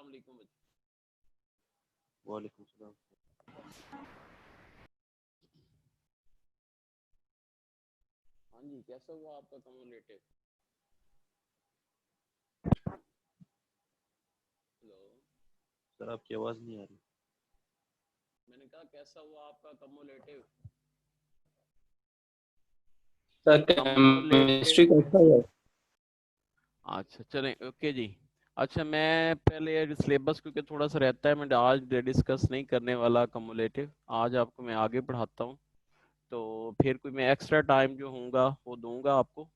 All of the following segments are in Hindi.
अस्सलाम वालेकुम बच्चों। वालेकुम सलाम। हाँ जी, कैसा हुआ आपका कम्युलेटिव? हेलो, सर आपकी आवाज़ नहीं आ रही। मैंने कहा कैसा हुआ आपका कम्युलेटिव? Sir cumulative. केमिस्ट्री कैसा है? अच्छा चलें, ओके जी। अच्छा, मैं पहले सिलेबस क्योंकि थोड़ा सा रहता है, मैं आज डिस्कस नहीं करने वाला कम्युलेटिव। आज आपको मैं आगे पढ़ाता हूँ, तो फिर कोई मैं एक्स्ट्रा टाइम जो होगा वो दूंगा आपको,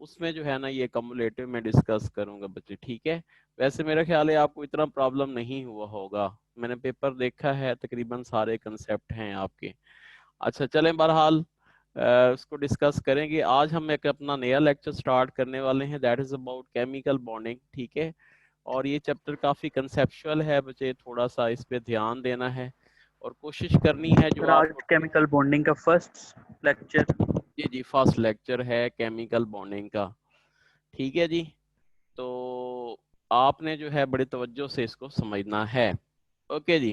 उसमें जो है ना ये कम्युलेटिव में डिस्कस करूंगा बच्चे, ठीक है। वैसे मेरा ख्याल है आपको इतना प्रॉब्लम नहीं हुआ होगा, मैंने पेपर देखा है, तकरीबन सारे कंसेप्ट हैं आपके। अच्छा चलें, बहरहाल उसको डिस्कस करेंगे। आज हम एक अपना नया लेक्चर स्टार्ट करने वाले हैं, that is about chemical bonding, ठीक है। और ये चैप्टर काफ़ी कंसेप्चुअल है बच्चे, थोड़ा सा इस पे ध्यान देना है और कोशिश करनी है जो सर आज आपको। केमिकल बॉन्डिंग का फर्स्ट लेक्चर। जी जी, फर्स्ट लेक्चर है केमिकल बॉन्डिंग का, ठीक है जी। तो आपने जो है बड़ी तवज्जो से इसको समझना है, ओके जी।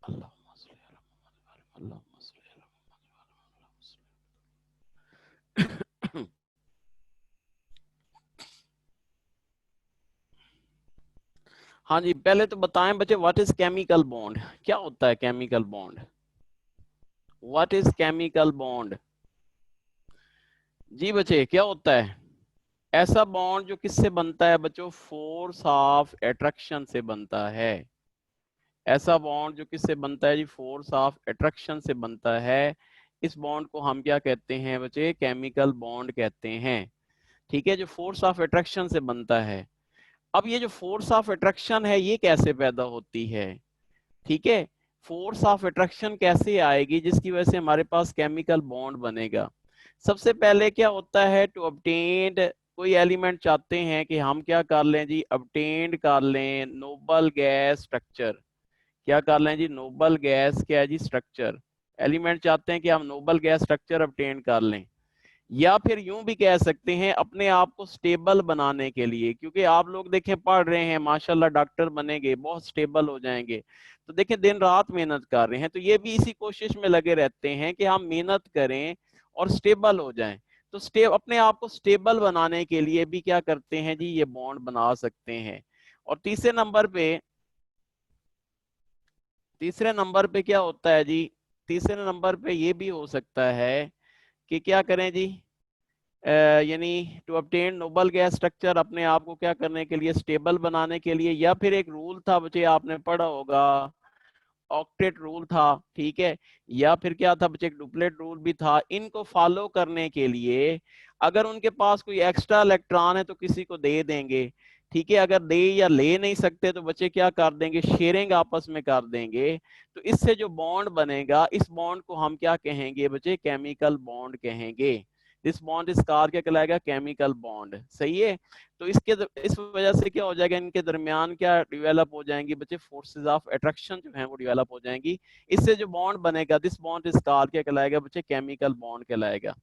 अल्लाहुम्मा सल्ली अला मुहम्मद, अल्लाहुम्मा सल्ली अला मुहम्मद। हाँ जी, पहले तो बताएं बच्चे, व्हाट इज केमिकल बॉन्ड? क्या होता है chemical bond? What is chemical bond? जी बच्चे, क्या होता है? ऐसा बॉन्ड जो किससे बनता है बच्चों? फोर्स ऑफ अट्रैक्शन से बनता है। ऐसा बॉन्ड जो किससे बनता है जी? फोर्स ऑफ अट्रैक्शन से बनता है। इस बॉन्ड को हम क्या कहते हैं बच्चे? केमिकल बॉन्ड कहते हैं, ठीक है, जो फोर्स ऑफ अट्रैक्शन से बनता है। अब ये जो फोर्स ऑफ अट्रैक्शन है ये कैसे पैदा होती है? ठीक है, फोर्स ऑफ अट्रैक्शन कैसे आएगी जिसकी वजह से हमारे पास केमिकल बॉन्ड बनेगा? सबसे पहले क्या होता है, टू ऑब्टेन, कोई एलिमेंट चाहते हैं कि हम क्या कर लें जी? ऑब्टेन कर लें नोबल गैस स्ट्रक्चर। क्या कर लें जी? नोबल गैस क्या है जी? स्ट्रक्चर। एलिमेंट चाहते हैं कि हम नोबल गैस स्ट्रक्चर ऑब्टेन कर लें, या फिर यूं भी कह सकते हैं अपने आप को स्टेबल बनाने के लिए, क्योंकि आप लोग देखें पढ़ रहे हैं माशाल्लाह, डॉक्टर बनेंगे, बहुत स्टेबल हो जाएंगे, तो देखें दिन रात मेहनत कर रहे हैं, तो ये भी इसी कोशिश में लगे रहते हैं कि हम मेहनत करें और स्टेबल हो जाएं। तो अपने आप को स्टेबल बनाने के लिए भी क्या करते हैं जी? ये बॉन्ड बना सकते हैं। और तीसरे नंबर पे क्या होता है जी? तीसरे नंबर पे ये भी हो सकता है कि क्या करें जी? यानी to obtain noble gas structure, अपने आप को क्या करने के लिए? स्टेबल बनाने के लिए। या फिर एक रूल था बच्चे, आपने पढ़ा होगा, ऑक्टेट रूल था, ठीक है। या फिर क्या था बच्चे? एक डुप्लेट रूल भी था। इनको फॉलो करने के लिए अगर उनके पास कोई एक्स्ट्रा इलेक्ट्रॉन है तो किसी को दे देंगे, ठीक है। अगर दे या ले नहीं सकते तो बच्चे क्या कर देंगे? शेयरिंग आपस में कर देंगे। तो इससे जो बॉन्ड बनेगा, इस बॉन्ड को हम क्या कहेंगे बच्चे? केमिकल बॉन्ड कहेंगे। दिस बॉन्ड इस कार क्या कहलाएगा? केमिकल बॉन्ड, सही है। तो इस वजह से क्या हो जाएगा? इनके दरमियान क्या डिवेलप हो जाएंगी बच्चे? फोर्सेस ऑफ अट्रैक्शन जो है वो डिवेलप हो जाएंगी। इससे जो बॉन्ड बनेगा, दिस बॉन्ड इस कार क्या कहलाएगा बच्चे? केमिकल बॉन्ड कहलाएगा,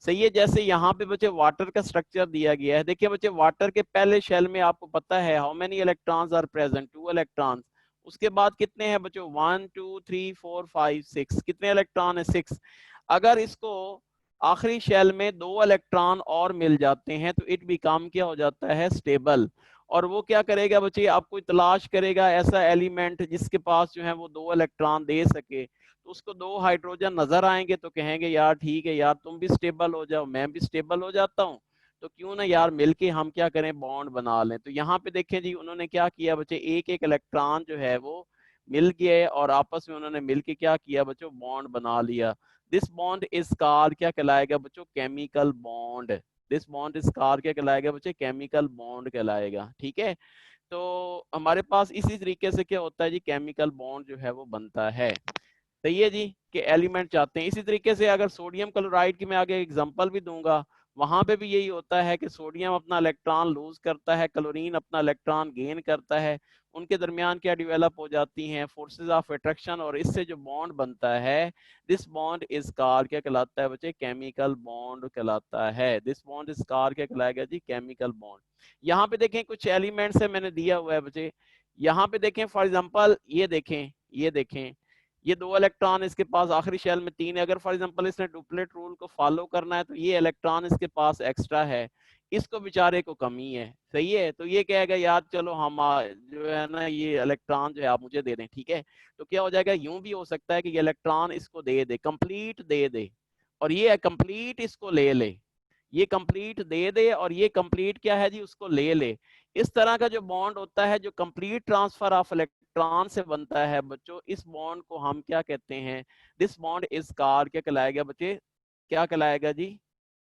सही है। जैसे यहाँ पे बच्चे वाटर का स्ट्रक्चर दिया गया है, देखिए बच्चे वाटर के पहले शेल में आपको पता है how many electrons are present? 2 electrons. उसके बाद कितने हैं बच्चों? 1 2 3 4 5 6। कितने इलेक्ट्रॉन है? 6। अगर इसको आखिरी शेल में 2 इलेक्ट्रॉन और मिल जाते हैं तो इट बिकम क्या हो जाता है? स्टेबल। और वो क्या करेगा बच्चे? आपको तलाश करेगा ऐसा एलिमेंट जिसके पास जो है वो 2 इलेक्ट्रॉन दे सके। तो उसको 2 हाइड्रोजन नजर आएंगे तो कहेंगे यार ठीक है यार, तुम भी स्टेबल हो जाओ, मैं भी स्टेबल हो जाता हूँ, तो क्यों ना यार मिलके हम क्या करें? बॉन्ड बना लें। तो यहाँ पे देखें जी, उन्होंने क्या किया बच्चे? एक एक इलेक्ट्रॉन जो है वो मिल गए और आपस में उन्होंने मिलके क्या किया बच्चों? बॉन्ड बना लिया। दिस बॉन्ड इज कॉल्ड क्या कहलाएगा बच्चों? Chemical bond. This bond is called क्या कहलाएगा बच्चे? केमिकल बॉन्ड कहलाएगा, ठीक है। तो हमारे पास इसी तरीके से क्या होता है जी? केमिकल बॉन्ड जो है वो बनता है, सही है जी। कि एलिमेंट चाहते हैं इसी तरीके से। अगर सोडियम क्लोराइड की मैं आगे एग्जांपल भी दूंगा, वहां पे भी यही होता है कि सोडियम अपना इलेक्ट्रॉन लूज करता है, क्लोरीन अपना इलेक्ट्रॉन गेन करता है, उनके दरमियान क्या डेवलप हो जाती हैं, फोर्सेस ऑफ अट्रैक्शन, और इससे जो बॉन्ड बनता है, दिस बॉन्ड इज कॉल्ड, क्या कहलाता है बच्चे, केमिकल बॉन्ड कहलाता है। दिस बॉन्ड इज कॉल्ड, क्या कहलाएगा जी, केमिकल बॉन्ड। यहाँ पे देखें कुछ एलिमेंट्स है मैंने दिया हुआ है बच्चे, यहाँ पे देखें फॉर एग्जांपल, ये देखें, ये देखें, ये 2 इलेक्ट्रॉन इसके पास आखिरी शेल में 3 है। अगर फॉर एग्जांपल इसने डुप्लेट रूल को फॉलो करना है तो ये इलेक्ट्रॉन इसके पास एक्स्ट्रा है, इसको बेचारे को कमी है, सही है। तो ये कहेगा यार चलो हम जो है ना ये इलेक्ट्रॉन जो है आप मुझे दे दें, ठीक है। तो क्या हो जाएगा, यूं भी हो सकता है कि ये इलेक्ट्रॉन इसको दे दे, कंप्लीट दे दे, और ये कंप्लीट इसको ले ले, ये कंप्लीट दे दे और ये कंप्लीट क्या है जी, उसको ले ले। इस तरह का जो बॉन्ड होता है, जो कंप्लीट ट्रांसफर ऑफ इलेक्ट्रॉन से बनता है बच्चों, इस बॉन्ड को हम क्या कहते हैं, दिस बॉन्ड इज कॉल्ड, क्या कहलाएगा बच्चे, क्या कहलाएगा जी,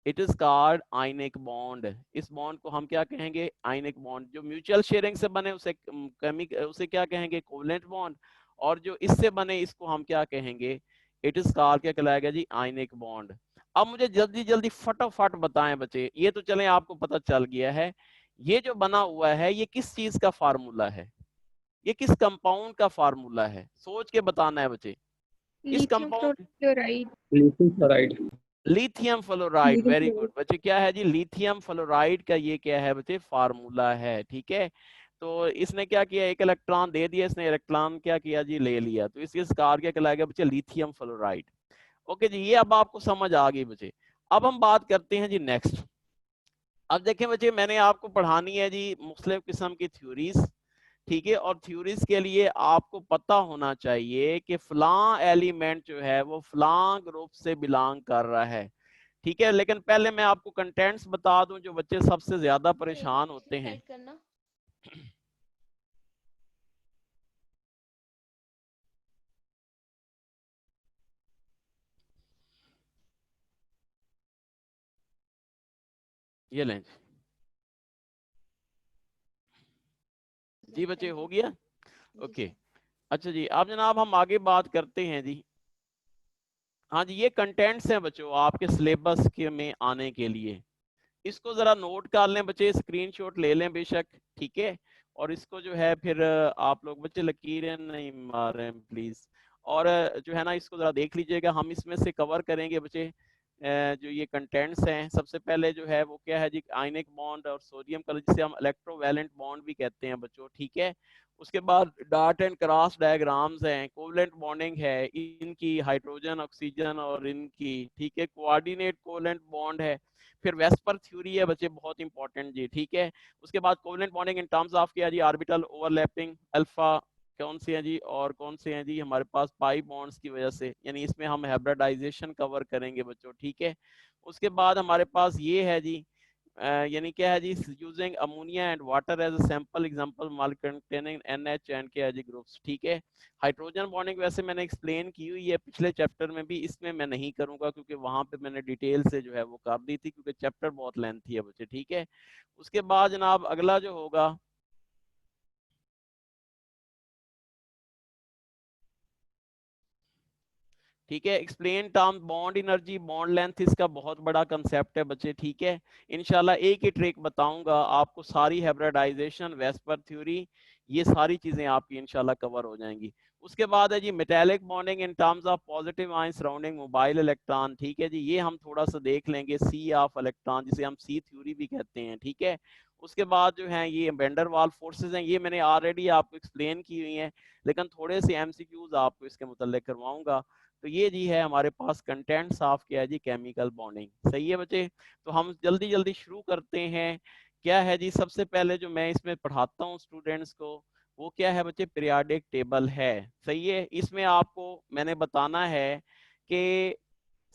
it is called ionic bond. इस बॉन्ड को हम क्या कहेंगे, आयनिक बॉन्ड। जो म्यूचुअल शेयरिंग से बने उसे क्या कहेंगे, कोवेलेंट बॉन्ड, और जो इससे बने इसको हम क्या कहेंगे, इट इज कॉल्ड, क्या कहलाएगा जी, आयनिक बॉन्ड। अब मुझे जल्दी जल्दी फटाफट बताएं बच्चे, ये तो चलें आपको पता चल गया है, ये जो बना हुआ है ये किस चीज का फार्मूला है, ये किस कंपाउंड का फार्मूला है, सोच के बताना है बच्चे, किस lithium compound, fluoride. Lithium fluoride. Lithium fluoride, lithium very good fluoride. बच्चे, क्या है जी, लिथियम फ्लोराइड का ये क्या है बच्चे, फार्मूला है, ठीक है। तो इसने क्या किया, एक इलेक्ट्रॉन दे दिया, इसने इलेक्ट्रॉन क्या किया जी, ले लिया, तो इसके कार क्या कहलाएगा बच्चे, लिथियम फ्लोराइड। ओके जी, ये अब आपको समझ आ गई बच्चे। अब हम बात करते हैं जी नेक्स्ट। अब देखें बच्चे, मैंने आपको पढ़ानी है जी मुख्तलिफ किस्म की थ्योरीज, ठीक है, और थ्योरीज के लिए आपको पता होना चाहिए कि फलां एलिमेंट जो है वो फलां ग्रुप से बिलोंग कर रहा है, ठीक है। लेकिन पहले मैं आपको कंटेंट्स बता दूं जो बच्चे सबसे ज्यादा परेशान होते हैं। ये लें जी बच्चे, हो गया, ओके। अच्छा जी, अब जनाब हम आगे बात करते हैं जी। हाँ जी, ये कंटेंट्स हैं बच्चों आपके सिलेबस के में आने के लिए, इसको जरा नोट कर लें बच्चे, स्क्रीनशॉट ले लें बेशक, ठीक है। और इसको जो है फिर आप लोग बच्चे लकीरें नहीं मार रहे हैं प्लीज, और जो है ना इसको जरा देख लीजिएगा। हम इसमें से कवर करेंगे बच्चे जो ये कंटेंट्स हैं। सबसे पहले जो है वो क्या है जी, आयनिक बॉन्ड और सोडियम कलर, जिसे हम इलेक्ट्रोवैलेंट बॉन्ड भी कहते हैं बच्चों, ठीक है। उसके बाद डार्ट एंड क्रॉस डायग्राम्स हैं, कोवलेंट बॉन्डिंग है इनकी, हाइड्रोजन ऑक्सीजन और इनकी, ठीक है। कोऑर्डिनेट कोवलेंट बॉन्ड है, फिर वेस्पर थ्योरी है बच्चे, बहुत इंपॉर्टेंट जी, ठीक है। उसके बाद covalent bonding in terms of क्या जी, ऑर्बिटल ओवरलैपिंग, अल्फा कौन से हैं जी, और कौन से हैं जी हमारे पास पाई बॉन्ड्स की वजह से, यानी इसमें हम हाइब्रिडाइजेशन कवर करेंगे बच्चों, ठीक है। उसके बाद हमारे पास ये है जी यानी क्या है जी, using ammonia and water as a sample example mole containing NH and के जी ग्रुप्स, ठीक है। हाइड्रोजन बॉन्डिंग वैसे मैंने एक्सप्लेन की हुई है पिछले चैप्टर में भी, इसमें मैं नहीं करूंगा क्योंकि वहां पे मैंने डिटेल से जो है वो कर दी थी, क्योंकि चैप्टर बहुत लेंथी है बच्चे, ठीक है। उसके बाद जनाब अगला जो होगा, ठीक है, explain term bond energy bond length, इसका बहुत बड़ा कंसेप्ट है बच्चे, ठीक है। इंशाल्लाह एक ही ट्रिक बताऊंगा आपको, सारी हाइब्रिडाइजेशन, वेस्पर थ्योरी, ये सारी चीजें आपकी इंशाल्लाह कवर हो जाएंगी। उसके बाद है जी metallic bonding in terms of positive ion surrounding mobile electron, ठीक है जी, ये हम थोड़ा सा देख लेंगे, सी ऑफ इलेक्ट्रॉन जिसे हम सी थ्योरी भी कहते हैं, ठीक है। उसके बाद जो है ये वेंडर वाल फोर्सेज हैं, ये मैंने ऑलरेडी आपको एक्सप्लेन की हुई हैं, लेकिन थोड़े से एमसीक्यूज आपको इसके मुतल्लिक करवाऊंगा। तो ये जी है हमारे पास कंटेंट्स ऑफ क्या है जी, केमिकल बॉन्डिंग, सही है बच्चे। तो हम जल्दी जल्दी शुरू करते हैं। क्या है जी, सबसे पहले जो मैं इसमें पढ़ाता हूँ स्टूडेंट्स को, वो क्या है बच्चे, पीरियोडिक टेबल है, सही है। इसमें आपको मैंने बताना है कि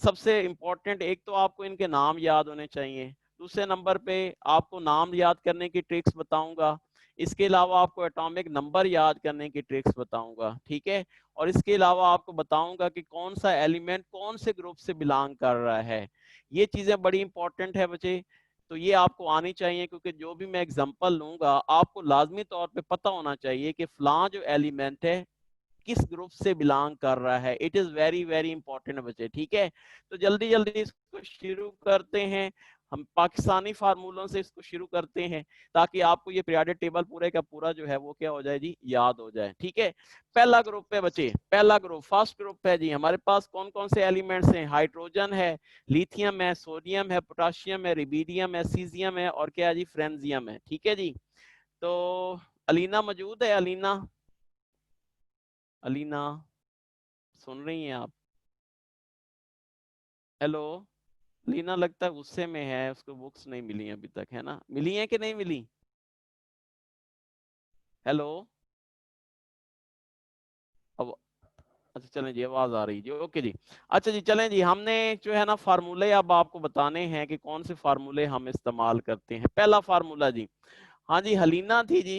सबसे इंपॉर्टेंट, एक तो आपको इनके नाम याद होने चाहिए, दूसरे नंबर पे आपको नाम याद करने की ट्रिक्स बताऊंगा, इसके अलावा आपको एटॉमिक नंबर याद करने की ट्रिक्स बताऊंगा, ठीक है। और इसके अलावा आपको बताऊंगा कि कौन सा एलिमेंट कौन से ग्रुप से बिलोंग कर रहा है, ये चीजें बड़ी इंपॉर्टेंट है बच्चे। तो ये आपको आनी चाहिए, क्योंकि जो भी मैं एग्जांपल लूंगा आपको लाजमी तौर पे पता होना चाहिए कि फलां जो एलिमेंट है किस ग्रुप से बिलोंग कर रहा है। It is very very important बच्चे, ठीक है। तो जल्दी जल्दी इसको शुरू करते हैं। हम पाकिस्तानी फार्मूलों से इसको शुरू करते हैं ताकि आपको ये पीरियोडिक टेबल पूरे का पूरा जो है वो क्या हो जाए जी, याद हो जाए। ठीक है, पहला ग्रुप है बच्चे, पहला ग्रुप फर्स्ट ग्रुप है जी। हमारे पास कौन कौन से एलिमेंट्स हैं? हाइड्रोजन है, लिथियम है, सोडियम है, पोटाशियम है, रिबीडियम है, सीजियम है और क्या है जी, फ्रेंजियम है। ठीक है जी, तो अलीना मौजूद है? अलीना, अलीना सुन रही हैं आप? हेलो लीना, लगता है गुस्से में है, उसको बुक्स नहीं मिली अभी तक, है ना? मिली है कि नहीं मिली? हेलो, अब अच्छा चलें जी, आवाज आ रही जी, ओके जी। अच्छा जी, चलें जी, हमने जो है ना फार्मूले अब आपको बताने हैं कि कौन से फार्मूले हम इस्तेमाल करते हैं। पहला फार्मूला जी, हाँ जी, हलीना थी जी।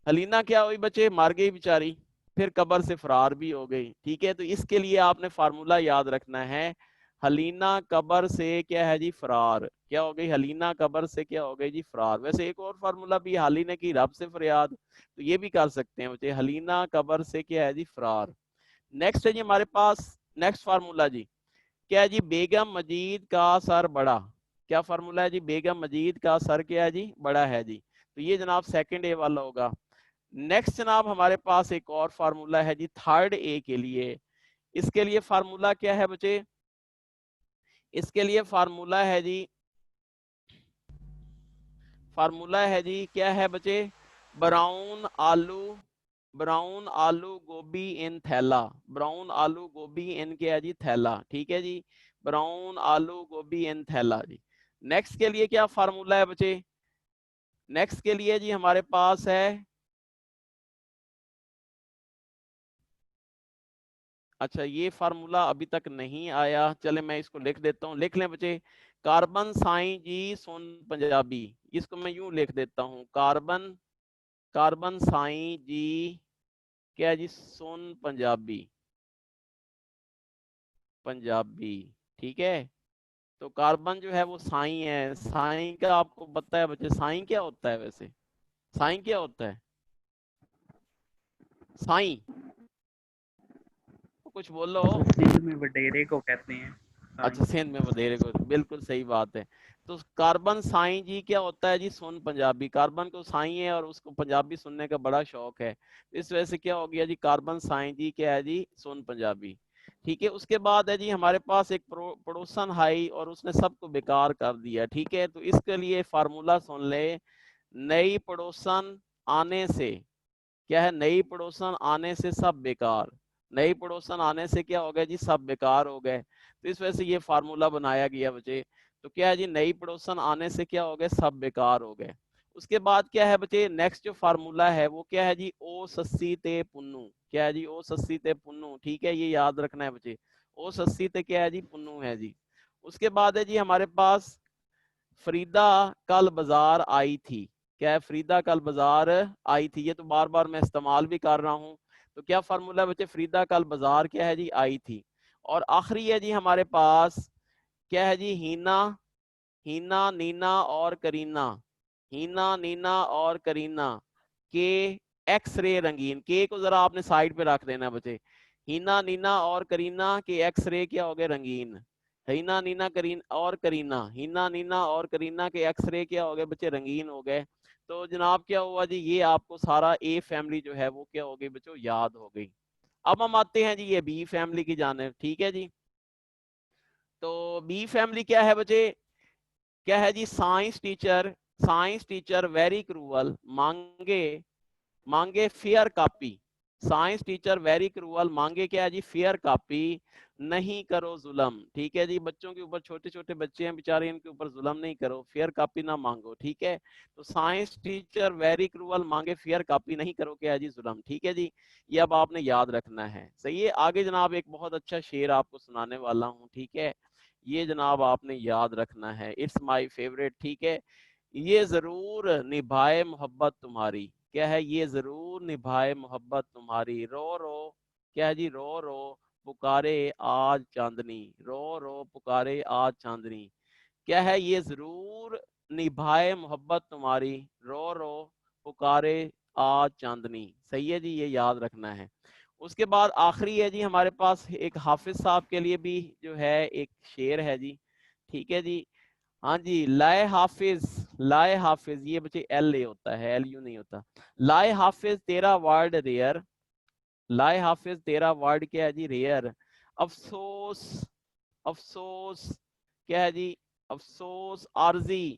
हलीना क्या हुई बच्चे? मार गई बेचारी, फिर कब्र से फरार भी हो गई। ठीक है, तो इसके लिए आपने फार्मूला याद रखना है, हलीना कब्र से क्या है जी, फरार। क्या हो गई? हलीना कब्र से क्या हो गई जी, फरार। वैसे एक और फार्मूला भी, हाली ने की रब से फरियाद, तो ये भी कर सकते हैं बच्चे, हलीना कब्र से क्या है जी, फरार। नेक्स्ट है जी हमारे पास, नेक्स्ट फार्मूला जी क्या है जी, बेगम मजीद का सर बड़ा। क्या फार्मूला है जी? बेगम मजीद का सर क्या है जी, बड़ा है जी। तो ये जनाब सेकंड ए वाला होगा। नेक्स्ट जनाब हमारे पास एक और फार्मूला है जी थर्ड ए के लिए। इसके लिए फार्मूला क्या है बच्चे? इसके लिए फार्मूला है जी, फार्मूला है जी क्या है बच्चे? ब्राउन आलू, ब्राउन आलू गोभी इन थैला। ब्राउन आलू गोभी इन क्या है जी, थैला। ठीक है जी, ब्राउन आलू गोभी इन थैला जी। नेक्स्ट के लिए क्या फार्मूला है बच्चे? नेक्स्ट के लिए जी हमारे पास है, अच्छा ये फार्मूला अभी तक नहीं आया, चले मैं इसको लिख देता हूँ, लिख लें बच्चे। कार्बन साई जी सुन पंजाबी, इसको मैं यूं लिख देता हूँ, कार्बन, कार्बन साई जी क्या है जी, सुन पंजाबी, पंजाबी। ठीक है, तो कार्बन जो है वो साई है। साई का आपको पता है बच्चे, साई क्या होता है वैसे? साई क्या होता है? साई, कुछ बोलो। सिंध में वडेरे को कहते हैं साईं। अच्छा सिंध में वधेरे को, बिल्कुल सही बात है। तो कार्बन साई जी क्या होता है जी, सुन पंजाबी। कार्बन को साई है और उसको पंजाबी सुनने का बड़ा शौक है, इस वजह से क्या हो गया जी, कार्बन साई जी क्या है जी, सुन पंजाबी। ठीक है, उसके बाद है जी हमारे पास एक पड़ोसन हाई और उसने सबको बेकार कर दिया। ठीक है, तो इसके लिए फार्मूला सुन ले, नई पड़ोसन आने से क्या है, नई पड़ोसन आने से सब बेकार। नई पड़ोसन आने से क्या हो गया जी, सब बेकार हो गए। तो इस वजह से ये फार्मूला बनाया गया बच्चे। तो क्या है जी, नई पड़ोसन आने से क्या हो गए, सब बेकार हो गए। उसके बाद क्या है बच्चे, नेक्स्ट जो फार्मूला है वो क्या है जी, ओ सस्सी ते पुन्नू। क्या है जी, ओ सस्सी ते पुन्नू। ठीक है, ये याद रखना है बच्चे, ओ सस्सी ते क्या है जी, पुन्नू है जी। उसके बाद है जी हमारे पास, फरीदा कल बाजार आई थी। क्या है, फरीदा कल बाजार आई थी, ये तो बार बार मैं इस्तेमाल भी कर रहा हूँ। तो क्या फार्मूला है बच्चे, फरीदा कल बाजार क्या है जी, आई थी। और आखिरी है जी हमारे पास क्या है जी, हीना, हीना नीना और करीना, हीना नीना और करीना के एक्स-रे रंगीन। के को जरा आपने साइड पे रख देना बच्चे। हीना नीना और करीना के एक्स-रे क्या हो गए, रंगीन। हीना नीना करीन और करीना, हीना नीना और करीना के एक्स-रे क्या हो गए बच्चे, रंगीन हो गए। तो जनाब क्या हुआ जी, ये आपको सारा ए फैमिली जो है वो क्या हो गई बच्चों, याद हो गई। अब हम आते हैं जी ये बी फैमिली की जानिब। ठीक है जी, तो बी फैमिली क्या है बच्चे? क्या है जी, science teacher, science teacher very cruel, मांगे, मांगे fair copy. Science teacher very cruel, मांगे क्या है जी, फेयर कॉपी, नहीं करो जुल्म। ठीक है जी, बच्चों के ऊपर, छोटे छोटे बच्चे हैं बेचारे, इनके ऊपर जुल्म नहीं करो, फेयर कॉपी ना मांगो। ठीक है, तो साइंस टीचर वेरी क्रूअल, मांगे फेयर कॉपी, नहीं करो क्या है जी, जुल्म। ठीक है जी, ये अब आपने याद रखना है। सही है, आगे जनाब एक बहुत अच्छा शेर आपको सुनाने वाला हूँ। ठीक है, ये जनाब आपने याद रखना है, इट्स माई फेवरेट। ठीक है, ये जरूर निभाए मोहब्बत तुम्हारी। क्या है, ये जरूर निभाए मोहब्बत तुम्हारी, रो रो क्या है जी, रो रो पुकारे आज चांदनी, रो रो पुकारे आज चांदनी। क्या है, ये जरूर निभाए मोहब्बत तुम्हारी, रो रो पुकारे आज चांदनी। सही है जी, ये याद रखना है। उसके बाद आखिरी है जी हमारे पास एक हाफिज साहब के लिए भी जो है एक शेर है जी। ठीक है जी, हाँ जी, लाए हाफिज, लाए हाफिज, ये बच्चे एल ए होता है, एल यू नहीं होता। लाए हाफिज तेरा वर्ड रेयर, लाए हाफिज तेरा वर्ड क्या है जी, रेयर। अफसोस, अफसोस क्या है जी, अफसोस। आरजी,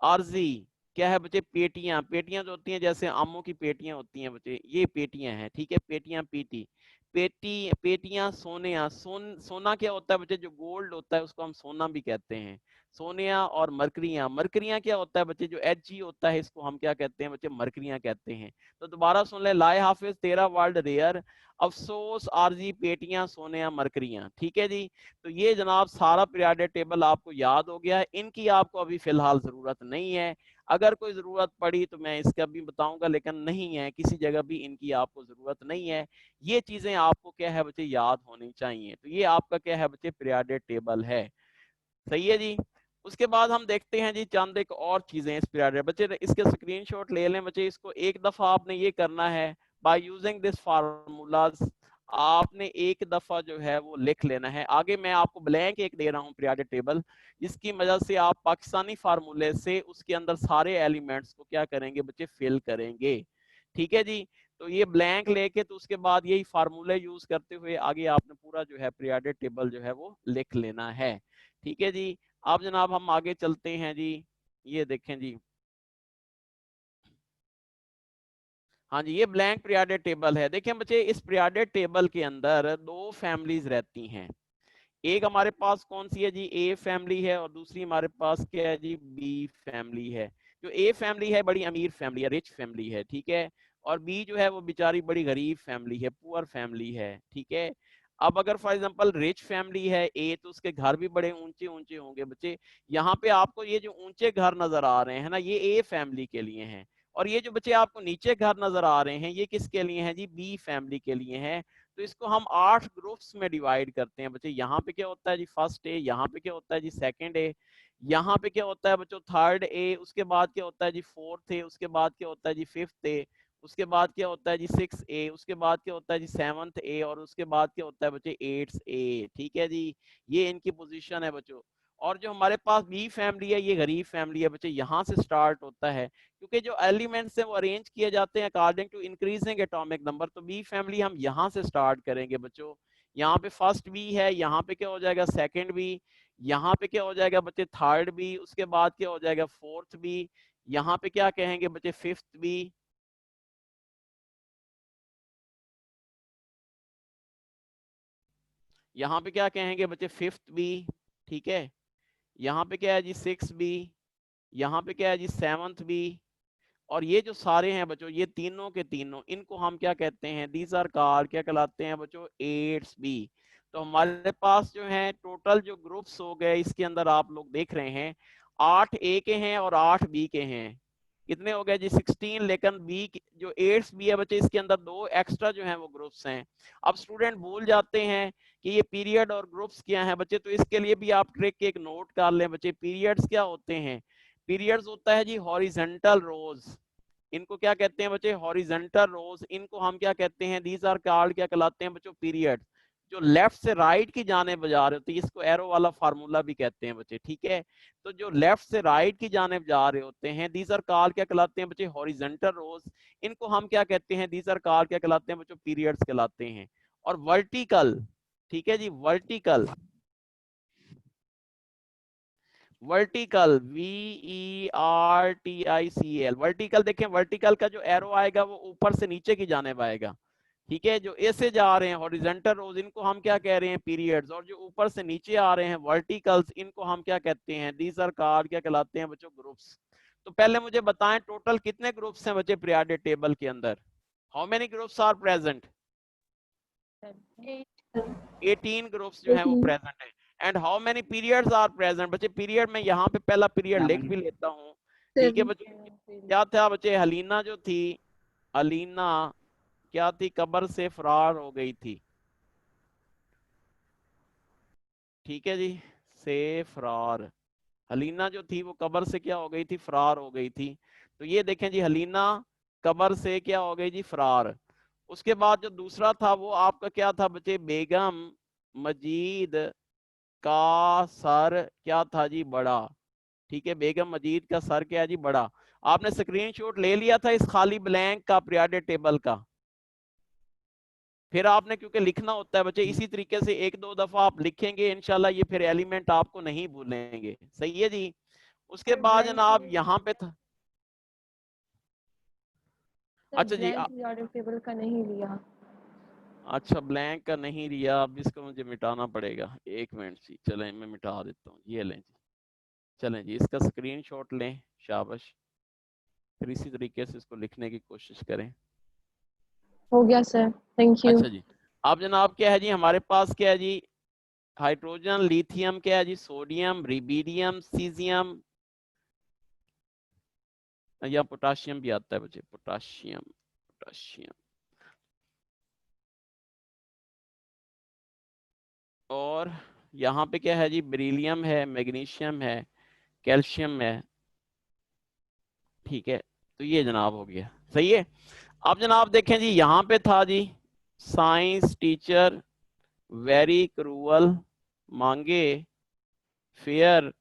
आरजी क्या है बच्चे, पेटियां, पेटियां जो होती हैं जैसे आमों की पेटियां होती हैं बच्चे, ये पेटियां हैं, ठीक है, पेटियां, पीटी, पेटी, पेटियां। सोनिया, सोना क्या होता है बच्चे, जो गोल्ड होता है उसको हम सोना भी कहते हैं, सोनिया। और मरकरियां, मरकरियां क्या होता है बच्चे, जो एच जी होता है इसको हम क्या कहते हैं बच्चे, मरकरियां कहते हैं। तो दोबारा सुन ले, लाए हाफिज तेरा वर्ल्ड रेयर, अफसोस, आरजी, पेटियां, सोनिया, मरकरियां, ठीक है जी। तो ये जनाब सारा पीरियोडिक टेबल आपको याद हो गया है, इनकी आपको अभी फिलहाल जरूरत नहीं है। अगर कोई जरूरत पड़ी तो मैं इसका भी बताऊंगा, लेकिन नहीं है किसी जगह भी इनकी आपको जरूरत नहीं है। ये चीजें आपको क्या है बच्चे याद होनी चाहिए। तो ये आपका क्या है बच्चे, पीरियोडिक टेबल है, सही है जी। उसके बाद हम देखते हैं जी चंद एक और चीजें इस पीरियड बच्चे, इसके स्क्रीनशॉट ले लें बच्चे। इसको एक दफा आपने ये करना है, बाय यूजिंग दिस फार्मूलाज, आपने एक दफा जो है वो लिख लेना है। आगे मैं आपको ब्लैंक एक दे रहा हूँ पीरियोडिक टेबल, जिसकी मदद से आप पाकिस्तानी फार्मूले से उसके अंदर सारे एलिमेंट्स को क्या करेंगे बच्चे, फिल करेंगे, ठीक है जी। तो ये ब्लैंक लेके तो उसके बाद यही फार्मूले यूज करते हुए आगे आपने पूरा जो है पीरियोडिक टेबल जो है वो लिख लेना है, ठीक है जी। अब जनाब हम आगे चलते हैं जी, ये देखें जी, हाँ जी, ये ब्लैंक पीरियोडिक टेबल है। देखें बच्चे, इस पीरियोडिक टेबल के अंदर दो फैमिलीज रहती हैं। एक हमारे पास कौन सी है जी, ए फैमिली है, और दूसरी हमारे पास क्या है जी, बी फैमिली है। जो ए फैमिली है बड़ी अमीर फैमिली है, रिच फैमिली है, ठीक है। और बी जो है वो बेचारी बड़ी गरीब फैमिली है, पुअर फैमिली है, ठीक है। अब अगर फॉर एग्जांपल रिच फैमिली है ए, तो उसके घर भी बड़े ऊंचे ऊंचे होंगे बच्चे। यहाँ पे आपको ये जो ऊंचे घर नजर आ रहे हैं ना, ये ए फैमिली के लिए हैं। और ये जो बच्चे आपको नीचे घर नजर आ रहे हैं, ये किसके लिए हैं जी, बी फैमिली के लिए हैं। तो इसको हम 8 ग्रुप्स में डिवाइड करते हैं बच्चे। यहाँ पे क्या होता है जी, फर्स्ट ए, यहाँ पे क्या होता है जी, सेकंड ए, यहाँ पे क्या होता है बच्चों, थर्ड ए, उसके बाद क्या होता है जी, फोर्थ ए, उसके बाद क्या होता है जी, फिफ्थ ए, उसके बाद क्या होता है जी, सिक्स ए, उसके बाद क्या होता है जी, सेवंथ ए, और उसके बाद क्या होता है बच्चे, एट्थ ए, ठीक है जी। ये इनकी पोजीशन है बच्चों। और जो हमारे पास बी फैमिली है, ये गरीब फैमिली है बच्चे, यहाँ से स्टार्ट होता है, क्योंकि जो एलिमेंट्स हैं वो अरेंज किए जाते हैं according to increasing atomic number. तो बी फैमिली हम यहाँ से स्टार्ट करेंगे बच्चों। यहाँ पे फर्स्ट बी है, यहाँ पे क्या हो जाएगा, सेकंड बी, यहाँ पे क्या हो जाएगा बच्चे, थर्ड बी, उसके बाद क्या हो जाएगा, फोर्थ बी, यहाँ पे क्या कहेंगे बच्चे, फिफ्थ बी, यहाँ पे क्या कहेंगे बच्चे, फिफ्थ बी, ठीक है। यहाँ पे क्या है जी, सिक्स बी, यहाँ पे क्या है जी, सेवंथ बी। और ये जो सारे हैं बच्चों, ये तीनों के तीनों, इनको हम क्या कहते हैं, दीज आर कॉल्ड, क्या कहलाते हैं बच्चों, एट्स बी। तो हमारे पास जो है टोटल जो ग्रुप्स हो गए, इसके अंदर आप लोग देख रहे हैं 8 ए के हैं और 8 बी के हैं। कितने हो गए जी, 16। लेकिन बी जो एट्स बी है बच्चे, इसके अंदर दो एक्स्ट्रा जो है वो ग्रुप्स हैं। अब स्टूडेंट भूल जाते हैं कि ये पीरियड और ग्रुप्स क्या है बच्चे, तो इसके लिए भी आप ट्रिक एक नोट कर लें बच्चे। पीरियड्स क्या होते हैं, पीरियड्स होता है जी हॉरिजेंटल रोज, इनको क्या कहते हैं बच्चे, हॉरिजेंटल रोज। इनको हम क्या कहते हैं, दीज आर कॉल्ड, क्या कहलाते हैं बच्चों, पीरियड। जो लेफ्ट से राइट की जाने जा रहे होते हैं, इसको एरो वाला फार्मूला भी कहते हैं बच्चे, ठीक है। तो जो लेफ्ट से राइट की जाने जा रहे होते हैं, दीज आर कॉल्ड, क्या कहलाते हैं बच्चे, हॉरिजेंटल रोज। इनको हम क्या कहते हैं, दीज आर कॉल्ड, क्या कहलाते हैं बच्चों, पीरियड्स कहलाते हैं। और वर्टिकल, ठीक है जी, वर्टिकल, वर्टिकल, VERTICL, वर्टिकल। देखें वर्टिकल का जो एरो आएगा वो ऊपर से नीचे की जाने आएगा, ठीक है। जो ए से जा रहे हैं हॉरिजेंटल रोज, इनको हम क्या कह रहे हैं, पीरियड्स। और जो ऊपर से नीचे आ रहे हैं वर्टिकल्स, इनको हम क्या कहते हैं, दीज आर कॉल्ड, क्या कहलाते हैं बच्चों, ग्रुप्स। तो पहले मुझे बताएं टोटल कितने ग्रुप्स हैं बच्चे पीरियोडिक टेबल के अंदर, how many groups are present, 18 groups जो है वो प्रेजेंट है। And how many periods are present बच्चे, पीरियड में यहाँ पे पहला पीरियड लिख भी लेता हूँ, ठीक है बच्चे। क्या था बच्चे, हलीना जो थी, हलीना क्या थी, कब्र से फरार हो गई थी, ठीक है जी, से फरार। हलीना जो थी वो कब्र से क्या हो गई थी, फरार हो गई थी। तो ये देखें जी, हलीना कब्र से क्या हो गई जी, फरार। उसके बाद जो दूसरा था वो आपका क्या था बच्चे, बेगम मजीद का सर क्या था जी, बड़ा। ठीक है, बेगम मजीद का सर क्या है जी, बड़ा। आपने स्क्रीनशॉट ले लिया था इस खाली ब्लैंक का पीरियोडिक टेबल का, फिर आपने क्योंकि लिखना होता है बच्चे, इसी तरीके से एक दो दफा आप लिखेंगे इंशाल्लाह, ये फिर एलिमेंट आपको नहीं भूलेंगे। सही है जी। उसके बाद जनाब यहाँ पे था, अच्छा जी ब्लैंक पीरियोडिक टेबल का नहीं लिया। अच्छा ब्लैंक का नहीं लिया, अब इसको मुझे मिटाना पड़ेगा, एक मिनट जी, चलें मैं मिटा देता हूँ, ये लें जी, चलें जी इसका स्क्रीनशॉट लें, शाबाश, फिर इसी तरीके से इसको लिखने की कोशिश करें। हो गया सर, थैंक यू। अच्छा जी, अब जनाब क्या है जी, हमारे पास क्या है जी, हाइड्रोजन, लिथियम, क्या है जी, सोडियम, रिबीडियम, सीजियम, या पोटाशियम भी आता है बच्चे, पोटाशियम, पोटाशियम, और यहाँ पे क्या है जी, बेरिलियम है, मैग्नीशियम है, कैल्शियम है। ठीक है, तो ये जनाब हो गया। सही है। अब जनाब देखें जी, यहाँ पे था जी, साइंस टीचर वेरी क्रूअल, मांगे फेयर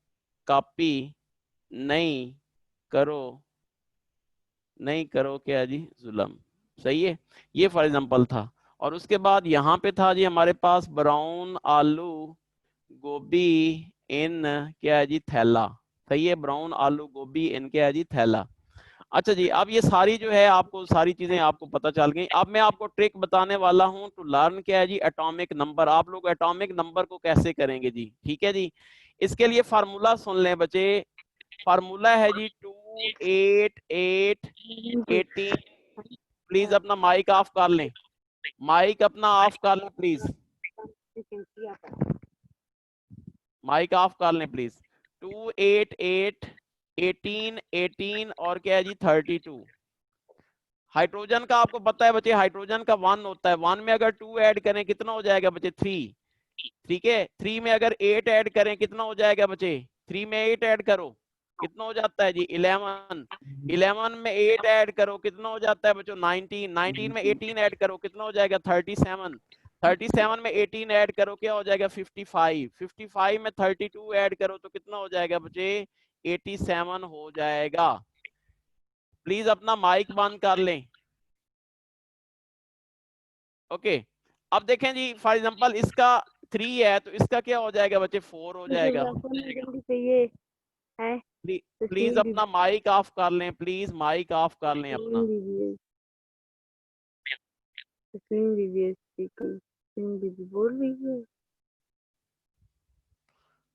कॉपी, नहीं करो, नहीं करो क्या जी, जुल्म। सही है, ये फॉर एग्जांपल था। और उसके बाद यहाँ पे था जी हमारे पास ब्राउन आलू गोभी इन क्या है जी, थैला। सही है, ब्राउन आलू गोभी इन क्या है जी, थैला। अच्छा जी, अब ये सारी जो है आपको सारी चीजें आपको पता चल गई। अब मैं आपको ट्रिक बताने वाला हूं टू लर्न क्या है जी, एटॉमिक नंबर। आप लोग एटॉमिक नंबर को कैसे करेंगे जी, ठीक है जी। इसके लिए फार्मूला सुन लें बच्चे, फार्मूला है जी 2 8 8 18। प्लीज अपना माइक ऑफ कर लें, माइक अपना ऑफ कर लें प्लीज, माइक ऑफ कर लें प्लीज। 2 8 8 18 18 और क्या है जी 32। हाइड्रोजन का आपको पता है बच्चे, हाइड्रोजन का 1 होता है, 1 में अगर 2 ऐड करें कितना हो जाएगा बच्चे, 3। ठीक है, 3 में अगर 8 ऐड करें कितना हो जाएगा बच्चे, 3 में 8 ऐड करो कितना हो जाता है जी, 11। 11 में 8 ऐड करो कितना हो जाता है बच्चों, 19। 19 में 18 ऐड करो कितना हो जाएगा, 37। 37 में 18 ऐड करो क्या हो जाएगा, 55। 55 में 32 ऐड करो तो कितना हो जाएगा बच्चे, 87 हो जाएगा। प्लीज अपना माइक बंद कर लें। ओके, अब देखें जी, फॉर एग्जांपल इसका 3 है तो इसका क्या हो जाएगा बच्चे, 4 हो जाएगा। चाहिए है प्लीज अपना माइक ऑफ कर लें, प्लीज माइक ऑफ कर लें अपना। बोल रही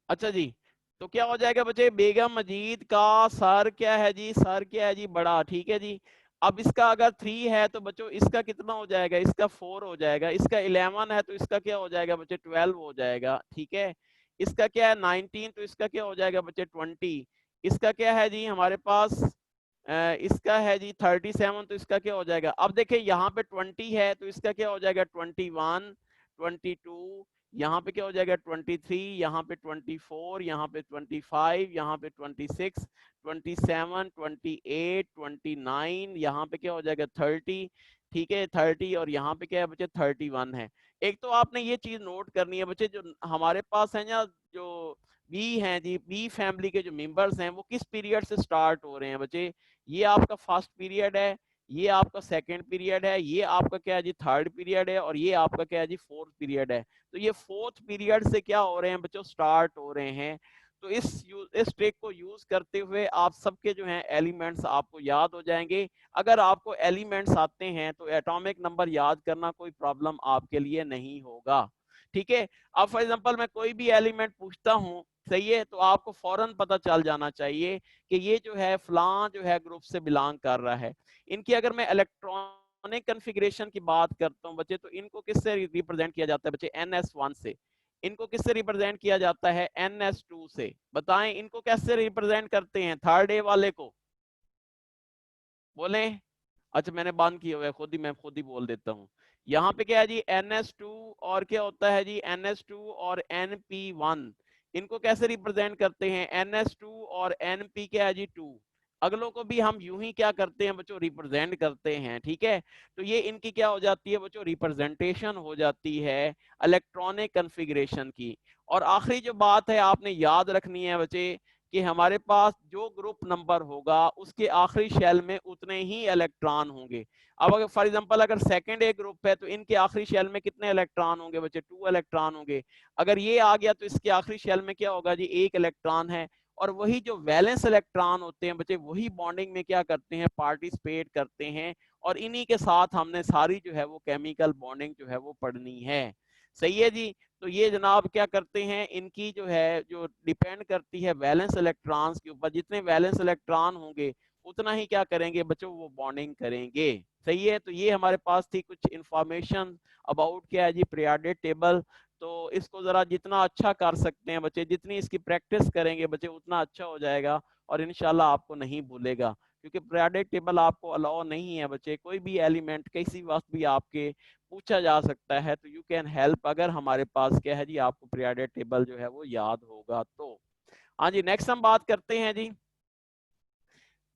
अच्छा जी, तो क्या हो जाएगा बच्चे, बेगम मजीद का सर क्या है जी, सर क्या है जी, बड़ा। ठीक है जी, अब इसका अगर 3 है तो बच्चों इसका कितना हो जाएगा, इसका 4 हो जाएगा। इसका 11 है तो इसका क्या हो जाएगा बच्चे, 12 हो जाएगा। ठीक है, इसका क्या है 19 तो इसका क्या हो जाएगा बच्चे, 20। इसका क्या है जी हमारे पास, इसका है जी 37 तो इसका क्या हो जाएगा। अब देखिए यहाँ पे 20 है तो इसका क्या हो जाएगा, 21 22, यहाँ पे क्या हो जाएगा 23, यहाँ पे 24, यहाँ पे 25, यहाँ पे 26, 27, 28, 29, यहाँ पे क्या हो जाएगा 30। ठीक है 30, और यहाँ पे क्या है बच्चे 31 है। एक तो आपने ये चीज नोट करनी है बच्चे, जो हमारे पास है ना, जो बी हैं जी, बी फैमिली के जो मेंबर्स हैं वो किस पीरियड से स्टार्ट हो रहे हैं बच्चे। ये आपका फर्स्ट पीरियड है, ये आपका सेकंड पीरियड है, ये आपका क्या है जी थर्ड पीरियड है, और ये आपका क्या है जी फोर्थ पीरियड है। तो ये फोर्थ पीरियड से क्या हो रहे हैं बच्चों, स्टार्ट हो रहे हैं। तो इस ट्रिक को यूज करते हुए आप सबके जो हैं एलिमेंट्स आपको याद हो जाएंगे। अगर आपको एलिमेंट्स आते हैं तो एटॉमिक नंबर याद करना कोई प्रॉब्लम आपके लिए नहीं होगा। ठीक है, अब फॉर एग्जांपल मैं कोई भी एलिमेंट पूछता हूं, सही है, तो आपको फौरन पता चल जाना चाहिए कि ये जो है फलां जो है ग्रुप से बिलोंग कर रहा है। इनकी अगर मैं इलेक्ट्रॉनिक कॉन्फ़िगरेशन की बात करता हूं बच्चे, तो इनको किससे रिप्रेजेंट किया जाता है बच्चे, NS1 से। इनको किससे रिप्रेजेंट किया जाता है, NS2 से। बताएं इनको कैसे रिप्रेजेंट करते हैं, थर्ड ए वाले को बोले। अच्छा मैंने बंद किया हुआ है, मैं खुद ही बोल देता हूँ। यहाँ पे क्या है जी NS2, और क्या होता है जी NS2 और NP1। इनको कैसे रिप्रेजेंट करते हैं, NS2 और NP क्या है जी 2। अगलों को भी हम यूं ही क्या करते हैं बच्चों, रिप्रेजेंट करते हैं। ठीक है, तो ये इनकी क्या हो जाती है बच्चों, रिप्रेजेंटेशन हो जाती है इलेक्ट्रॉनिक कॉन्फ़िगरेशन की। और आखिरी जो बात है आपने याद रखनी है बच्चे, कि हमारे पास जो ग्रुप नंबर होगा उसके आखिरी शेल में उतने ही इलेक्ट्रॉन होंगे। अब अगर फॉर एग्जांपल अगर सेकंड ए ग्रुप है तो इनके आखिरी शेल में कितने इलेक्ट्रॉन होंगे बच्चे? 2 इलेक्ट्रॉन होंगे। अगर ये आ गया तो इसके आखिरी शेल में क्या होगा जी? 1 इलेक्ट्रॉन है। और वही जो वैलेंस इलेक्ट्रॉन होते हैं बच्चे वही बॉन्डिंग में क्या करते हैं? पार्टिसिपेट करते हैं। और इन्हीं के साथ हमने सारी जो है वो केमिकल बॉन्डिंग जो है वो पढ़नी है। सही है जी। तो ये जनाब क्या करते हैं, इनकी जो है जो डिपेंड करती है वैलेंस इलेक्ट्रॉन्स के ऊपर। जितने वैलेंस इलेक्ट्रॉन होंगे उतना ही क्या करेंगे बच्चों? वो बॉन्डिंग करेंगे। सही है। तो ये हमारे पास थी कुछ इंफॉर्मेशन अबाउट क्या है जी? Periodic table. तो इसको जरा जितना अच्छा कर सकते हैं बच्चे, जितनी इसकी प्रैक्टिस करेंगे बच्चे उतना अच्छा हो जाएगा और इंशाल्लाह आपको नहीं भूलेगा। क्योंकि पीरियोडिक टेबल आपको अलाउ नहीं है बच्चे, कोई भी एलिमेंट किसी वक्त भी आपके पूछा जा सकता है। तो यू कैन हेल्प अगर हमारे पास क्या है जी? आपको पीरियोडिक टेबल जो है वो याद होगा तो। हाँ जी, नेक्स्ट हम बात करते हैं जी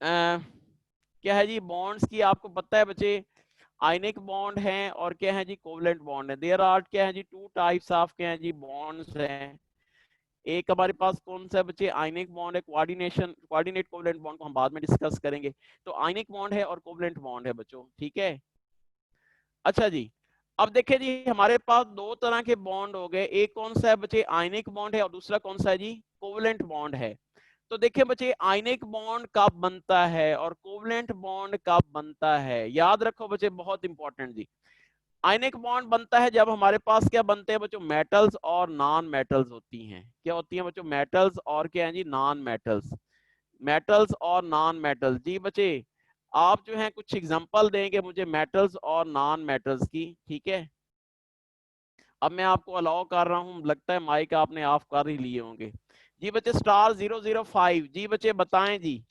क्या है जी? बॉन्ड्स की। आपको पता है बच्चे आयनिक बॉन्ड हैं और क्या है जी? कोवलेंट बॉन्ड है। देयर आर क्या है जी? 2 टाइप्स ऑफ क्या है जी? बॉन्ड्स हैं। एक हमारे पास कौन सा है बच्चे? आयनिक बॉन्ड है। कोऑर्डिनेट कोवलेंट बॉन्ड को हम बाद में डिस्कस करेंगे। तो आयनिक बॉन्ड है और कोवलेंट बॉन्ड है बच्चों, ठीक है। अच्छा जी, अब देखिए जी हमारे पास दो तरह के बॉन्ड हो गए। एक कौन सा है बच्चे? आयनिक बॉन्ड है और दूसरा कौन सा है जी? कोवलेंट बॉन्ड है। तो देखिए बच्चे आयनिक बॉन्ड कब बनता है और कोवलेंट बॉन्ड कब बनता है? याद रखो बच्चे, बहुत इंपॉर्टेंट जी। आयनिक बॉन्ड बनता है जब हमारे पास क्या बनते हैं बच्चों? मेटल्स और नॉन मेटल्स होती हैं। क्या होती हैं बच्चों? मेटल्स और क्या है जी? Non metals. मेटल्स और नॉन मेटल्स। जी बच्चे आप जो है कुछ एग्जांपल देंगे मुझे मेटल्स और नॉन मेटल्स की, ठीक है। अब मैं आपको अलाउ कर रहा हूं, लगता है माइक आपने ऑफ कर ही लिए होंगे। जी बच्चे स्टार 005, जी बच्चे बताएं जी।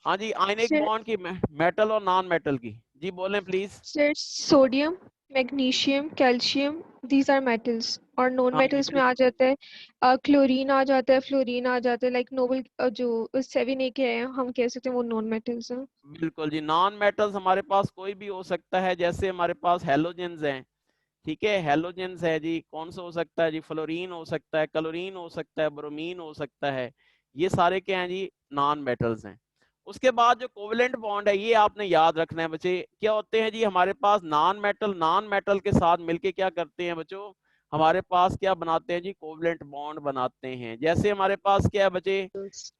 हाँ जी, आयनिक सर बॉन्ड की मेटल और नॉन मेटल की। जी बोलें please. Sir sodium, magnesium, calcium, these are metals. और नॉन हाँ जी मेटल्स में आ बिल्कुल। जाता है क्लोरीन आ जाता है, फ्लोरीन आ जाता है। लाइक नोबल जो 7A के हैं हम कह सकते हैं वो नॉन मेटल्स हैं। बिल्कुल जी, नॉन मेटल्स हमारे पास कोई भी हो सकता है। जैसे हमारे पास हेलोजेंस हैं, ठीक है। हेलोजेंस है जी, कौन सा हो सकता है जी? फ्लोरीन हो सकता है, क्लोरीन हो सकता है, ब्रोमीन हो सकता है। ये सारे क्या हैं जी? नॉन मेटल्स हैं। उसके बाद जो कोवलेंट बॉन्ड है ये आपने याद रखना है बच्चे। क्या होते हैं जी? हमारे पास नॉन मेटल के साथ मिलके क्या करते हैं बच्चों? हमारे पास क्या बनाते हैं जी? कोवलेंट बॉन्ड बनाते हैं। जैसे हमारे पास क्या है बच्चे?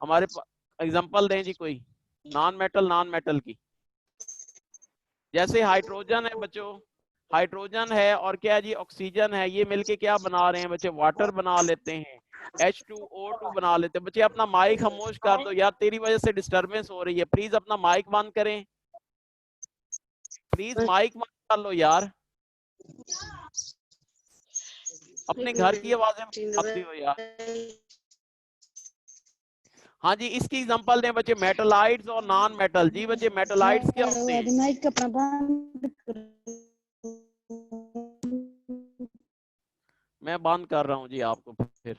हमारे पास एग्जांपल दें जी कोई नॉन मेटल की। जैसे हाइड्रोजन है बच्चों, हाइड्रोजन है और क्या है जी? ऑक्सीजन है। ये मिलके क्या बना रहे हैं बच्चे? वाटर बना लेते हैं, H2O2 बना लेते हैं। बच्चे अपना माइक खामोश कर दो यार, तेरी वजह से डिस्टरबेंस हो रही है। प्लीज अपना माइक बंद करें, प्लीज माइक बंद कर लो यार। अपने घर की आवाजें आती हो यार। हाँ जी, इसकी एग्जांपल दें बच्चे मेटलाइट्स और नॉन मेटल। जी बच्चे मेटलाइट्स क्या होते हैं? मैं बंद कर रहा हूँ जी आपको फिर।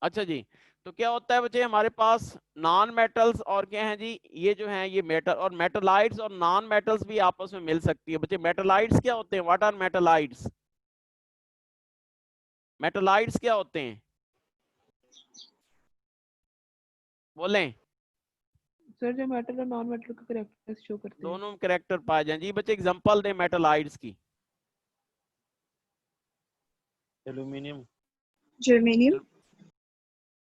अच्छा जी, तो क्या होता है बच्चे हमारे पास नॉन मेटल्स और क्या है जी? ये जो है ये मेटल और मेटलाइट्स और नॉन मेटल्स भी आपस में मिल सकती है बच्चे। मेटलाइट्स क्या होते हैं? What are मेटलाइट्स? मेटलाइट्स क्या होते हैं? बोलें। सर जो मेटल और नॉन मेटल का कैरेक्टर्स शो करते हैं। दोनों कैरेक्टर पाए जाएं। जी बच्चे एग्जांपल दें मेटलाइट्स की। Aluminium. Germanium,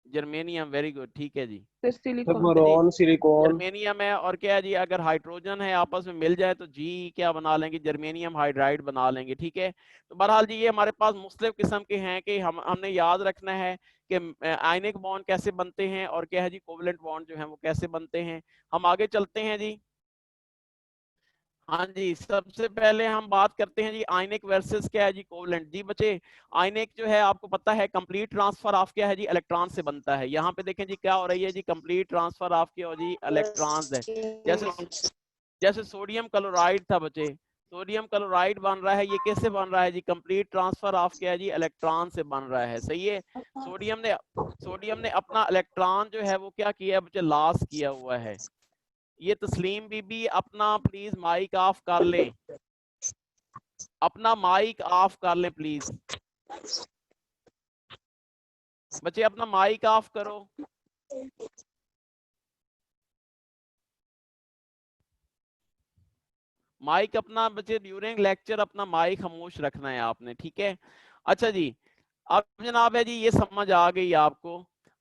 germanium, very good, ठीक है जी। Sir silicon. Boron, silicon. Germanium है और क्या है जी? अगर हाइड्रोजन है आपस में मिल जाए तो जी क्या बना लेंगे? जर्मेनियम हाइड्राइड बना लेंगे, ठीक है। तो बहरहाल जी ये हमारे पास मुख्तलिफ किस्म के हैं कि हमने याद रखना है कि आयनिक बॉन्ड कैसे बनते हैं और क्या है जी? कोवलेंट बॉन्ड जो है वो कैसे बनते हैं। हम आगे चलते हैं जी। हाँ जी, सबसे पहले हम बात करते हैं जी आयनिक वर्सेस क्या है जी? कोवलेंट। जी बच्चे आयनिक जो है आपको पता है कंप्लीट ट्रांसफर ऑफ क्या है जी? इलेक्ट्रॉन से बनता है। यहाँ पे देखें जी क्या हो रही है जी? कंप्लीट ट्रांसफर ऑफ क्या हो जी? इलेक्ट्रॉन्स है। जैसे जैसे सोडियम क्लोराइड था बच्चे, सोडियम क्लोराइड बन रहा है, ये कैसे बन रहा है जी? कंप्लीट ट्रांसफर ऑफ क्या है जी? इलेक्ट्रॉन से बन रहा है, सही है। सोडियम ने अपना इलेक्ट्रॉन जो है वो क्या किया है बच्चे? लॉस किया हुआ है। ये तस्लीम बीबी अपना प्लीज माइक ऑफ कर लें, अपना माइक ऑफ कर लें प्लीज बच्चे, अपना माइक ऑफ करो। माइक अपना बच्चे ड्यूरिंग लेक्चर अपना माइक खामोश रखना है आपने, ठीक है। अच्छा जी, अब जनाब है जी ये समझ आ गई आपको।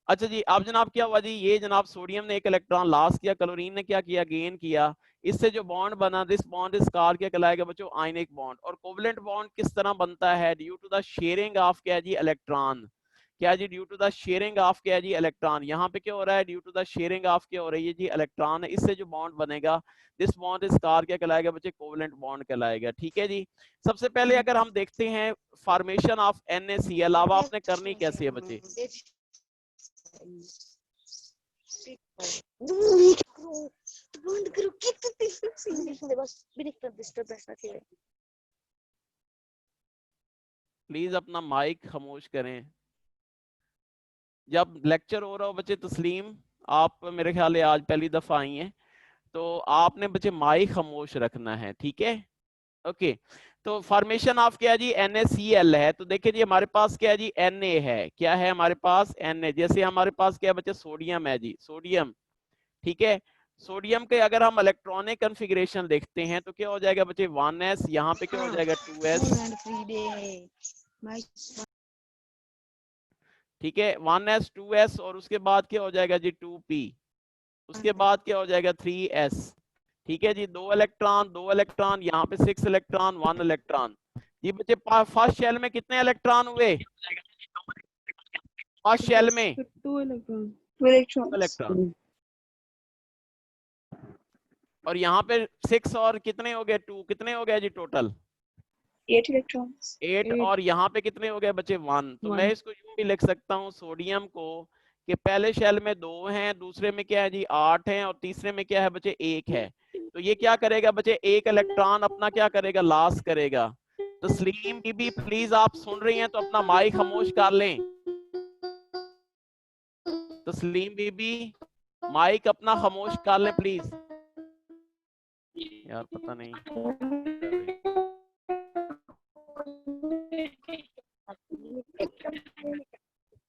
अच्छा जी, अब जनाब क्या हुआ जी? ये जनाब सोडियम ने एक इलेक्ट्रॉन लॉस किया, क्लोरीन ने क्या किया? गेन किया। इससे जो बॉन्ड बना, दिस बॉन्ड इज कॉल्ड क्या कहलाएगा बच्चों? Ionic bond. और कोवलेंट बॉन्ड किस तरह बनता है? Due to the sharing of क्या जी? इलेक्ट्रॉन। क्या जी? Due to the sharing of क्या जी? इलेक्ट्रॉन। यहाँ पे क्या हो रहा है? Due to the sharing of क्या हो रही है जी? इलेक्ट्रॉन। इससे जो बॉन्ड बनेगा, दिस बॉन्ड इज कॉल्ड क्या कहलाएगा बच्चे? कोवलेंट बॉन्ड कहलाएगा, ठीक है जी। सबसे पहले अगर हम देखते हैं फॉर्मेशन ऑफ NaCl, अब आपने करनी कैसे है बच्चे? प्लीज अपना माइक खामोश करें जब लेक्चर हो रहा हो बच्चे। तस्लीम, आप मेरे ख्याल है आज पहली दफा आई हैं, तो आपने बच्चे माइक खामोश रखना है, ठीक है। ओके, तो फॉर्मेशन ऑफ क्या जी? NaCl है। तो देखिए जी हमारे पास क्या है जी? Na है। क्या है हमारे पास? Na। जैसे हमारे पास क्या है बच्चे? सोडियम है जी, सोडियम, ठीक है। सोडियम के अगर हम इलेक्ट्रॉनिक कॉन्फ़िगरेशन देखते हैं तो क्या हो जाएगा बच्चे? 1s, यहाँ पे क्या हो जाएगा? 2s, ठीक है। 1s 2s और उसके बाद क्या हो जाएगा जी? 2p, उसके बाद क्या हो जाएगा? 3s, ठीक है जी। 2 इलेक्ट्रॉन, यहाँ पे 6 इलेक्ट्रॉन, 1 इलेक्ट्रॉन। ये बच्चे फर्स्ट शेल में कितने इलेक्ट्रॉन हुए? फर्स्ट शेल में 2 इलेक्ट्रॉन। 2 इलेक्ट्रॉन, और यहाँ पे 6 और कितने हो गए? 2, कितने हो गए जी टोटल? 8 इलेक्ट्रॉन्स। 8। और यहाँ पे कितने हो गए बच्चे? 1। तो मैं इसको यूं भी लिख सकता हूँ सोडियम को कि पहले शेल में 2 हैं, दूसरे में क्या है जी? 8 हैं, और तीसरे में क्या है बच्चे? 1 है। तो ये क्या करेगा बच्चे? 1 इलेक्ट्रॉन अपना क्या करेगा? लॉस करेगा। तस्लीम बीबी प्लीज, आप सुन रही हैं तो अपना माइक खामोश कर लें। तस्लीम बीबी माइक अपना खामोश कर लें प्लीज। यार पता नहीं।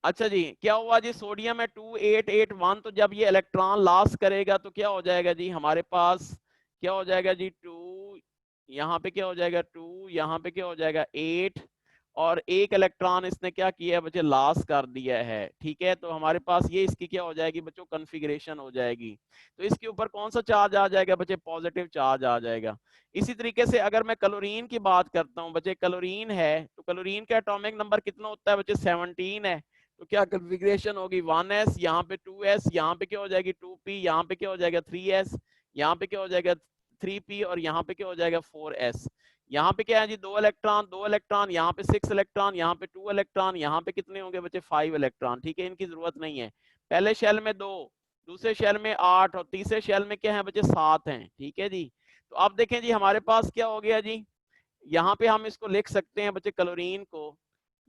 अच्छा जी, क्या हुआ जी? सोडियम है 2881, तो जब ये इलेक्ट्रॉन लॉस करेगा तो क्या हो जाएगा जी? हमारे पास क्या हो जाएगा जी? 2, यहाँ पे क्या हो जाएगा? 2, यहाँ पे क्या हो जाएगा? 8, और 1 इलेक्ट्रॉन इसने क्या किया है बच्चे? लॉस कर दिया है, ठीक है। तो हमारे पास ये इसकी क्या हो जाएगी बच्चों? कॉन्फ़िगरेशन हो जाएगी। तो इसके ऊपर कौन सा चार्ज आ जाएगा बच्चे? पॉजिटिव चार्ज आ जाएगा। इसी तरीके से अगर मैं क्लोरीन की बात करता हूँ बच्चे, क्लोरीन है तो क्लोरीन का एटॉमिक नंबर कितना होता है बच्चे? 17 है। तो क्या कॉन्फ़िगरेशन होगी? 1s, यहाँ पे 2s, यहाँ पे क्या हो जाएगी? 2p, यहाँ पे क्या हो जाएगा? 3s, यहाँ पे क्या हो जाएगा? 3p, और यहाँ पे क्या हो जाएगा? 4s। यहाँ पे क्या है जी? 2 इलेक्ट्रॉन, यहाँ पे 6 इलेक्ट्रॉन, यहाँ पे 2 इलेक्ट्रॉन, यहाँ पे कितने होंगे बच्चे? 5 इलेक्ट्रॉन, ठीक है। इनकी जरूरत नहीं है। पहले शेल में 2, दूसरे शेल में 8, और तीसरे शेल में क्या है बच्चे? 7 हैं, ठीक है जी। तो अब देखें जी हमारे पास क्या हो गया जी? यहाँ पे हम इसको लिख सकते हैं बच्चे क्लोरीन को।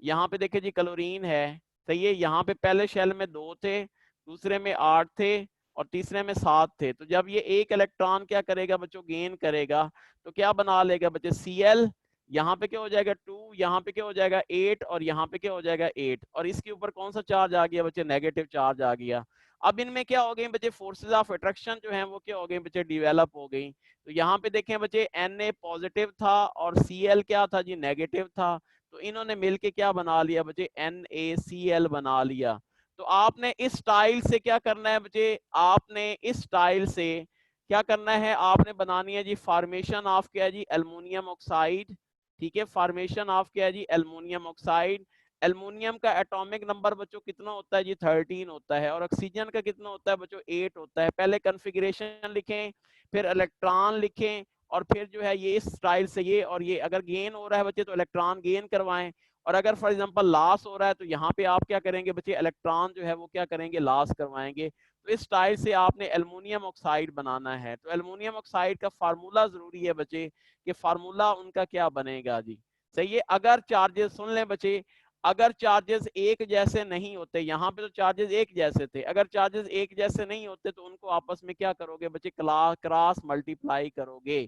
यहाँ पे देखें जी क्लोरीन है, सही है। यहाँ पे पहले शेल में 2 थे, दूसरे में 8 थे, और तीसरे में 7 थे। तो जब ये 1 इलेक्ट्रॉन क्या करेगा बच्चों? गेन करेगा, तो क्या बना लेगा बच्चे? Cl। यहाँ पे क्या हो जाएगा? 2, यहाँ पे क्या हो जाएगा? 8, और यहाँ पे क्या हो जाएगा? 8। और इसके ऊपर कौन सा चार्ज आ गया बच्चे? नेगेटिव चार्ज आ गया। अब इनमें क्या हो गई बच्चे? फोर्सेज ऑफ अट्रैक्शन जो है वो क्या हो गई बच्चे? डेवलप हो गई। तो यहाँ पे देखें बच्चे, Na पॉजिटिव था और Cl क्या था जी? नेगेटिव था। तो इन्होंने मिलके क्या बना लिया बच्चे? NaCl बना लिया। तो आपने इस स्टाइल से क्या करना है बच्चे? आपने इस स्टाइल से क्या करना है? आपने बनानी है जी फॉर्मेशन ऑफ क्या है जी? एल्युमिनियम ऑक्साइड, ठीक है। फॉर्मेशन ऑफ क्या है जी? Aluminium oxide. एल्युमिनियम का एटॉमिक नंबर बच्चों कितना होता है जी? 13 होता है। और ऑक्सीजन का कितना होता है बच्चों? 8 होता है। पहले कॉन्फ़िगरेशन लिखें, फिर इलेक्ट्रॉन लिखें, और फिर जो है ये इस स्टाइल से ये, और ये अगर गेन हो रहा है बच्चे तो इलेक्ट्रॉन गेन करवाएं, और अगर फॉर एग्जांपल लॉस हो रहा है तो यहाँ पे आप क्या करेंगे बच्चे, इलेक्ट्रॉन जो है वो क्या करेंगे, लॉस करवाएंगे। तो इस स्टाइल से आपने एल्युमिनियम ऑक्साइड बनाना है। तो एल्युमिनियम ऑक्साइड का फार्मूला जरूरी है बच्चे, कि फार्मूला उनका क्या बनेगा जी। सही है। अगर चार्जेस, सुन लें बच्चे, अगर चार्जेस एक जैसे नहीं होते, यहाँ पे तो चार्जेस एक जैसे थे, अगर चार्जेस एक जैसे नहीं होते तो उनको आपस में क्या करोगे बच्चे, क्रॉस मल्टीप्लाई करोगे।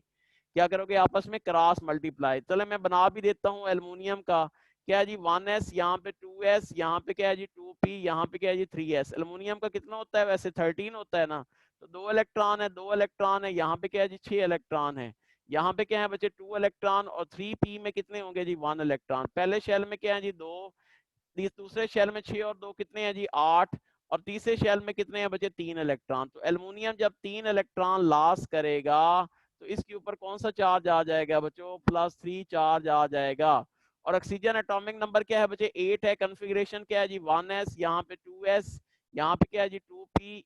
क्या करोगे, आपस में क्रॉस मल्टीप्लाई। चलो मैं बना भी देता हूँ एल्युमिनियम का। क्या है जी 1s, यहाँ पे 2s, यहाँ पे क्या है जी 2p, यहाँ पे क्या है जी 3s। एल्युमिनियम का कितना होता है वैसे, 13 होता है ना। तो 2 इलेक्ट्रॉन है, 2 इलेक्ट्रॉन है, यहाँ पे क्या है जी 6 इलेक्ट्रॉन है, यहाँ पे क्या है बच्चे 2 इलेक्ट्रॉन, और 3p में कितने होंगे जी 1 इलेक्ट्रॉन। पहले शेल में क्या है जी 2, दूसरे शेल में 6 और 2 कितने हैं जी 8, और तीसरे शेल में कितने हैं बच्चे 3 इलेक्ट्रॉन। तो एल्युमिनियम जब 3 इलेक्ट्रॉन लॉस करेगा तो इसके ऊपर कौन सा चार्ज आ जाएगा बच्चों, +3 चार्ज आ जाएगा। और ऑक्सीजन एटॉमिक नंबर क्या है बच्चे 8 है, कॉन्फ़िगरेशन क्या है जी 1s, यहाँ पे 2s, यहाँ पे क्या है जी 2p।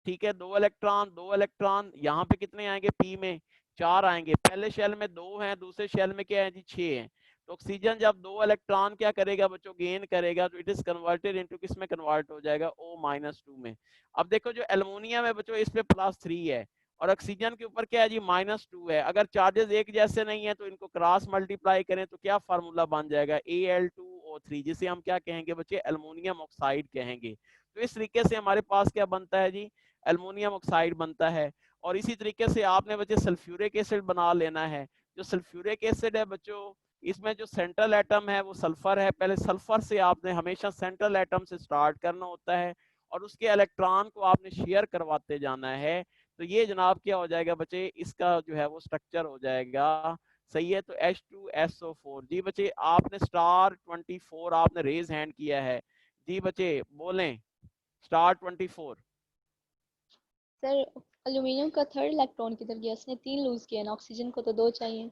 ठीक है, 2 इलेक्ट्रॉन 2 इलेक्ट्रॉन, यहाँ पे कितने आएंगे p में 4 आएंगे। पहले शेल में 2 हैं, दूसरे शेल में क्या है जी 6 हैं। तो ऑक्सीजन जब 2 इलेक्ट्रॉन क्या करेगा बच्चों, गेन करेगा, तो इट इज कन्वर्टेड इनटू किस में कन्वर्ट हो जाएगा, O-2 में। अब देखो जो एल्युमिनियम है बच्चों इस पे +3 है, और ऑक्सीजन के ऊपर क्या है जी -2 है। अगर चार्जेस एक जैसे नहीं है तो इनको क्रॉस मल्टीप्लाई करें तो क्या फार्मूला बन जाएगा, Al2O3, जिसे हम क्या कहेंगे बच्चे, एल्युमिनियम ऑक्साइड कहेंगे। तो इस तरीके से हमारे पास क्या बनता है जी, एल्युमिनियम ऑक्साइड बनता है। और इसी तरीके से आपने बच्चे सल्फ्यूरिक एसिड बना लेना है। जो सल्फ्यूरिक एसिड है बच्चों, इसमें जो सेंट्रल एटम है वो सल्फर है। पहले सल्फर से आपने हमेशा सेंट्रल एटम से स्टार्ट करना होता है, और उसके इलेक्ट्रॉन को आपने शेयर करवाते जाना है। तो ये जनाब क्या हो जाएगा बच्चे, इसका जो है वो स्ट्रक्चर हो जाएगा। सही है। तो H2SO4। जी बच्चे आपने *24 आपने रेज हैंड किया है। जी बच्चे बोलें *24। सर एल्यूमिनियम का थर्ड इलेक्ट्रॉन किधर गया, इसने 3 लूज किया ना, ऑक्सीजन को तो 2 चाहिए।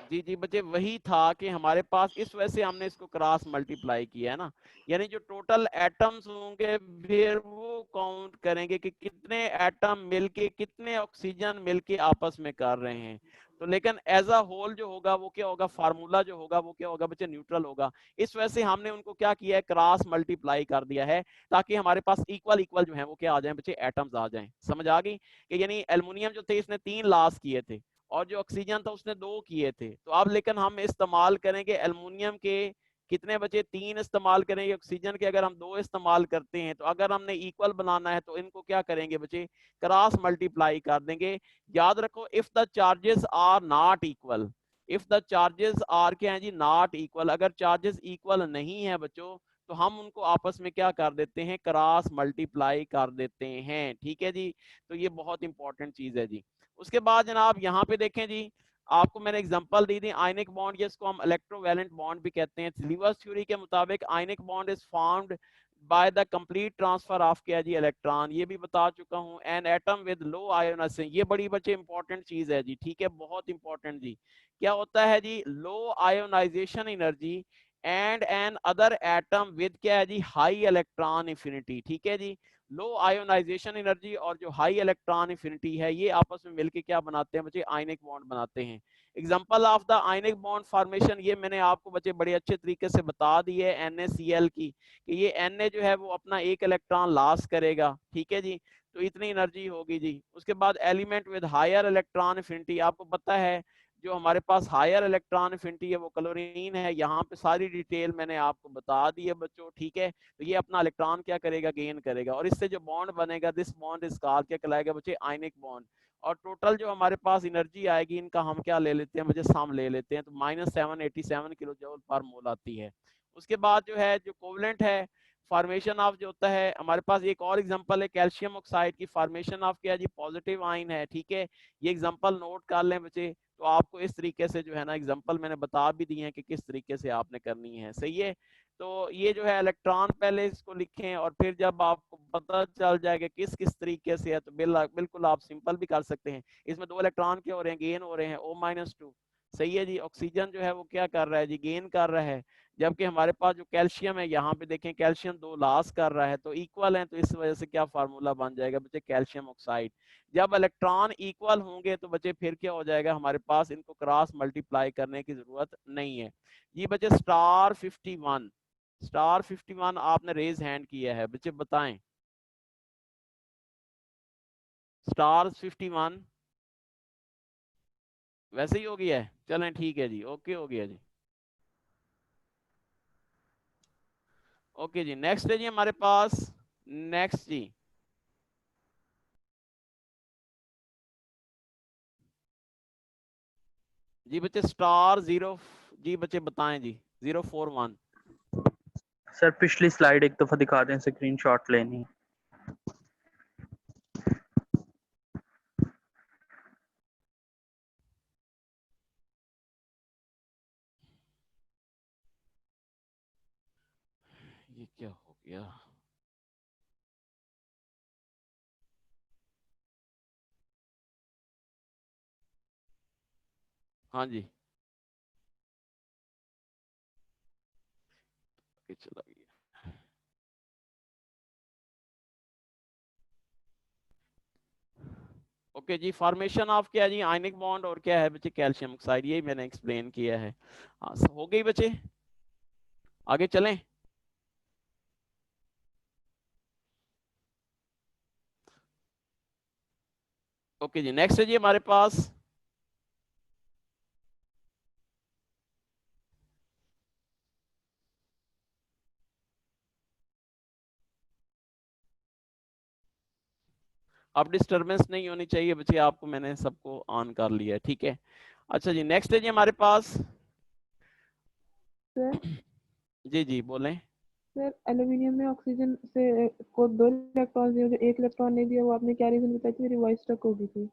जी जी बच्चे वही था कि हमारे पास, इस वजह से हमने इसको क्रॉस मल्टीप्लाई किया है ना। यानी जो टोटल एटम्स होंगे फिर वो काउंट करेंगे कि कितने एटम मिलके, कितने ऑक्सीजन मिलके आपस में कर रहे हैं। तो लेकिन एज अ होल जो होगा वो क्या होगा, फार्मूला जो होगा वो क्या होगा बच्चे, न्यूट्रल होगा। इस वजह से हमने उनको क्या किया है, क्रॉस मल्टीप्लाई कर दिया है, ताकि हमारे पास इक्वल इक्वल जो है वो क्या आ जाए बच्चे, एटम्स आ जाएं। समझ आ गई कि यानी एल्युमिनियम जो थे इसने 3 लॉस किए थे, और जो ऑक्सीजन था उसने 2 किए थे। तो अब लेकिन हम इस्तेमाल करेंगे एल्युमिनियम के कितने बचे, 3 इस्तेमाल करेंगे। ऑक्सीजन के अगर हम 2 इस्तेमाल करते हैं, तो अगर हमने इक्वल बनाना है तो इनको क्या करेंगे बच्चे, क्रॉस मल्टीप्लाई कर देंगे। याद रखो, if the charges are not equal, if the charges are क्या है जी, नॉट इक्वल, अगर चार्जेस इक्वल नहीं है बच्चों तो हम उनको आपस में क्या कर देते हैं, क्रॉस मल्टीप्लाई कर देते हैं। ठीक है जी। तो ये बहुत इंपॉर्टेंट चीज है जी। उसके बाद जनाब यहाँ पे देखें जी, आपको मैंने एग्जांपल दी थी आयनिक बॉन्ड, जिसको हम इलेक्ट्रोवैलेंट बॉन्ड भी कहते हैं। लीवर्स थ्योरी के मुताबिक ionic bond is formed by the complete transfer of क्या जी, इलेक्ट्रॉन। ये भी बता चुका हूँ। An atom with low ionisation, ये बड़ी बच्चे इंपॉर्टेंट चीज है जी। ठीक है, बहुत इंपॉर्टेंट जी। क्या होता है जी, low ionization energy and an other atom with क्या है जी, हाई इलेक्ट्रॉन एफिनिटी। ठीक है जी। लो आयोनाइजेशन एनर्जी और जो हाई इलेक्ट्रॉन एफिनिटी है, ये आपस में मिलके क्या बनाते हैं बच्चे, आयनिक बॉन्ड बनाते हैं। Example of the ionic bond formation, ये मैंने आपको बच्चे बड़े अच्छे तरीके से बता दी है NaCl की, कि ये Na जो है वो अपना 1 इलेक्ट्रॉन लॉस करेगा। ठीक है जी। तो इतनी एनर्जी होगी जी। उसके बाद element with higher electron affinity, आपको पता है जो हमारे पास हायर इलेक्ट्रॉन एफिनिटी है वो क्लोरीन है। यहाँ पे सारी डिटेल मैंने आपको बता दी है बच्चों। ठीक है। तो ये अपना इलेक्ट्रॉन क्या करेगा, गेन करेगा, और इससे जो बॉन्ड बनेगा, दिस बॉन्ड इज कॉल्ड, क्या कहलाएगा बच्चे, आयनिक बॉन्ड। और टोटल जो हमारे पास एनर्जी आएगी इनका हम क्या ले लेते हैं बच्चे, सम ले लेते हैं। तो -787 किलो जूल पर मोल आती है। उसके बाद जो है, जो कोवलेंट है, फॉर्मेशन ऑफ जो होता है हमारे पास, एक और एग्जांपल है कैल्शियम ऑक्साइड की फॉर्मेशन ऑफ क्या जी, पॉजिटिव आयन है। ठीक है। ये एग्जांपल नोट कर लें बच्चे। तो आपको इस तरीके से जो है ना एग्जांपल मैंने बता भी दिए हैं कि किस तरीके से आपने करनी है। सही है। तो ये जो है इलेक्ट्रॉन पहले इसको लिखें, और फिर जब आपको पता चल जाएगा किस किस तरीके से है तो बिल्कुल आप सिंपल भी कर सकते हैं। इसमें 2 इलेक्ट्रॉन क्या हो रहे हैं, गेन हो रहे हैं O-2। सही है जी। ऑक्सीजन जो है वो क्या कर रहा है जी, गेन कर रहा है, जबकि हमारे पास जो कैल्शियम है यहाँ पे देखें कैल्शियम 2 लॉस कर रहा है, तो इक्वल है, तो इस वजह से क्या फार्मूला बन जाएगा बच्चे, कैल्शियम ऑक्साइड। जब इलेक्ट्रॉन इक्वल होंगे तो बच्चे फिर क्या हो जाएगा, हमारे पास इनको क्रॉस मल्टीप्लाई करने की जरूरत नहीं है। ये बच्चे स्टार 51 आपने रेज हैंड किया है, बच्चे बताएं स्टार 51 वैसे ही हो गया है, चलें ठीक है जी, ओके हो गया जी। ओके जी, नेक्स्ट है जी हमारे पास, नेक्स्ट जी जी बच्चे स्टार 0 जी बच्चे बताएं जी 041। सर पिछली स्लाइड एक दफा दिखा दें, स्क्रीनशॉट लेनी है। ये क्या हो गया, हाँ जी ये चला गया। ओके जी, फॉर्मेशन ऑफ क्या है जी, आयनिक बॉन्ड और क्या है बच्चे, कैल्शियम ऑक्साइड, ये मैंने एक्सप्लेन किया है। हाँ हो गई बच्चे, आगे चलें। ओके जी, नेक्स्ट है जी हमारे पास अब डिस्टरबेंस नहीं होनी चाहिए बच्चे, आपको मैंने सबको ऑन कर लिया है, ठीक है। अच्छा जी, नेक्स्ट है जी हमारे पास, सर जी जी बोलें। सर एल्यूमिनियम में ऑक्सीजन से को 2 इलेक्ट्रॉन दिए, जो 1 इलेक्ट्रॉन नहीं दिया, वो आपने क्या रीजन बताई थी, मेरी वॉइस स्टक हो गई थी।